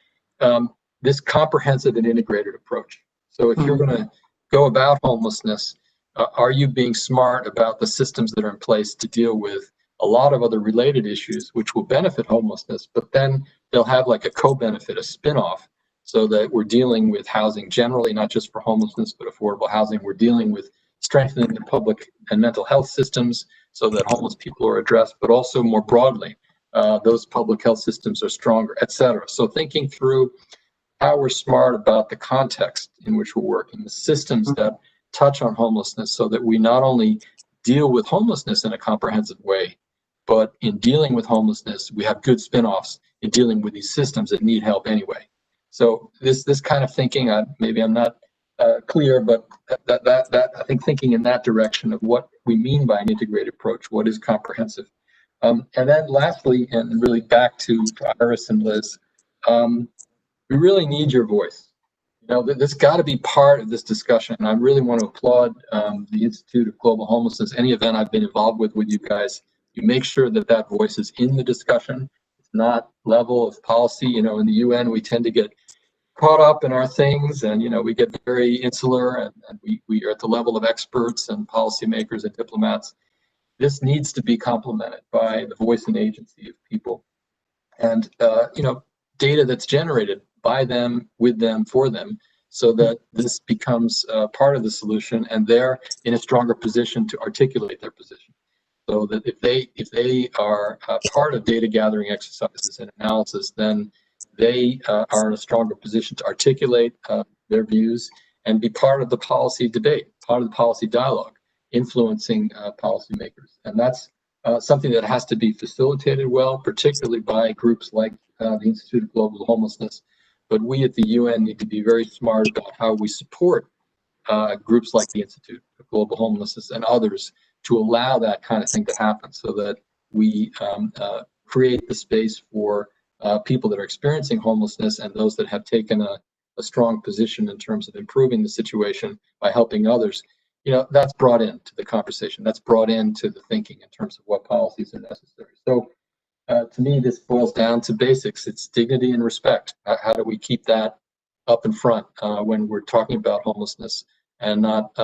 This comprehensive and integrated approach. So if you're going to go about homelessness, are you being smart about the systems that are in place to deal with a lot of other related issues which will benefit homelessness, but then they'll have like a co-benefit, a spin-off, so that we're dealing with housing generally, not just for homelessness, but affordable housing. We're dealing with strengthening the public and mental health systems so that homeless people are addressed, but also more broadly, those public health systems are stronger, et cetera. So thinking through how we're smart about the context in which we're working, the systems that touch on homelessness, so that we not only deal with homelessness in a comprehensive way, but in dealing with homelessness, we have good spin-offs in dealing with these systems that need help anyway. So this kind of thinking, maybe I'm not clear, but that I think thinking in that direction of what we mean by an integrated approach, what is comprehensive. And then lastly, and really back to Iris and Liz, we really need your voice. You know, this got to be part of this discussion. And I really want to applaud the Institute of Global Homelessness. Any event I've been involved with you guys, you make sure that that voice is in the discussion. It's not level of policy. You know, in the UN, we tend to get caught up in our things, and you know, we get very insular, and we are at the level of experts and policymakers and diplomats. This needs to be complemented by the voice and agency of people, and you know, data that's generated by them, with them, for them, so that this becomes part of the solution, and they're in a stronger position to articulate their position. So that if they are part of data gathering exercises and analysis, then they are in a stronger position to articulate their views and be part of the policy debate, part of the policy dialogue, influencing policymakers. And that's something that has to be facilitated well, particularly by groups like the Institute of Global Homelessness. But we at the UN need to be very smart about how we support groups like the Institute of Global Homelessness and others to allow that kind of thing to happen, so that we create the space for people that are experiencing homelessness and those that have taken a strong position in terms of improving the situation by helping others. You know, that's brought into the conversation. That's brought into the thinking in terms of what policies are necessary. So To me, this boils down to basics. It's dignity and respect. How do we keep that up in front when we're talking about homelessness, and not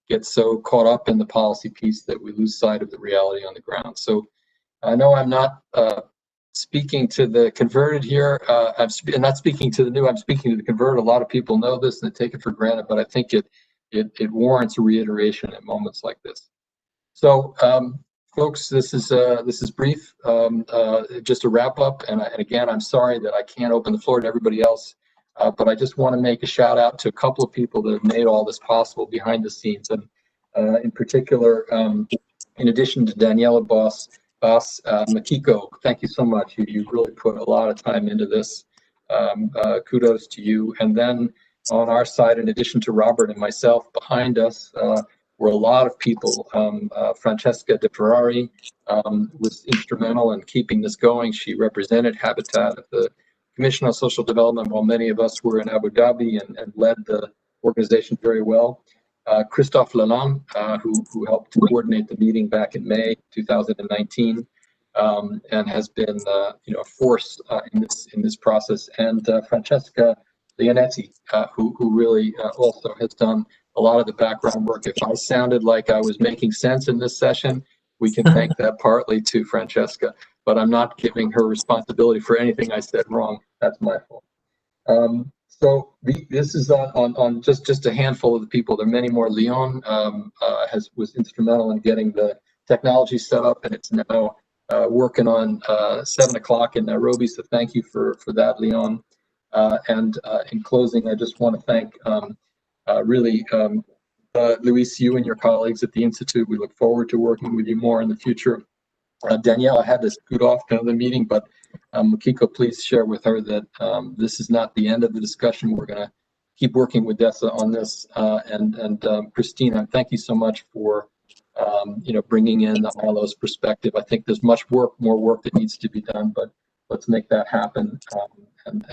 get so caught up in the policy piece that we lose sight of the reality on the ground? So I know I'm not speaking to the converted here. I'm not speaking to the new. I'm speaking to the converted. A lot of people know this and they take it for granted, but I think it warrants a reiteration at moments like this. So, folks, this is brief, just a wrap up. And again, I'm sorry that I can't open the floor to everybody else, but I just want to make a shout out to a couple of people that have made all this possible behind the scenes, and in particular, in addition to Daniela Boss, Makiko, thank you so much. You really put a lot of time into this. Kudos to you. And then on our side, in addition to Robert and myself, behind us were a lot of people. Francesca De Ferrari was instrumental in keeping this going. She represented Habitat at the Commission on Social Development, while many of us were in Abu Dhabi, and led the organization very well. Christophe Lalande, who helped to coordinate the meeting back in May 2019, and has been a force in this process, and Francesca Leonetti, who really also has done a lot of the background work. If I sounded like I was making sense in this session, we can thank that partly to Francesca, but I'm not giving her responsibility for anything I said wrong. That's my fault. So this is on just a handful of the people. There are many more. Leon was instrumental in getting the technology set up, and it's now working on 7 o'clock in Nairobi. So thank you for that, Leon. And in closing, I just want to thank Luis, you and your colleagues at the Institute. We look forward to working with you more in the future. Danielle, I had to scoot off to another meeting, but Makiko, please share with her that this is not the end of the discussion. We're going to keep working with DESA on this. And Christina, thank you so much for bringing in the ILO's perspective. I think there's more work that needs to be done, but let's make that happen. And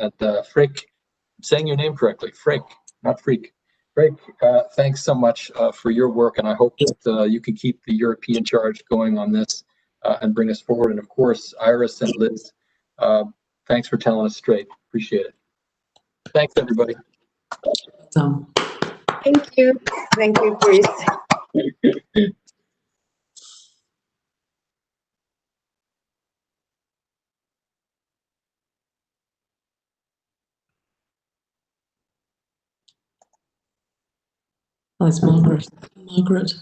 Frick, I'm saying your name correctly, Frick, not Freak. Frick, thanks so much for your work, and I hope that you can keep the European charge going on this. And bring us forward. And of course, Iris and Liz, thanks for telling us straight. Appreciate it. Thanks, everybody. Thank you. Thank you, Chris. That's Margaret.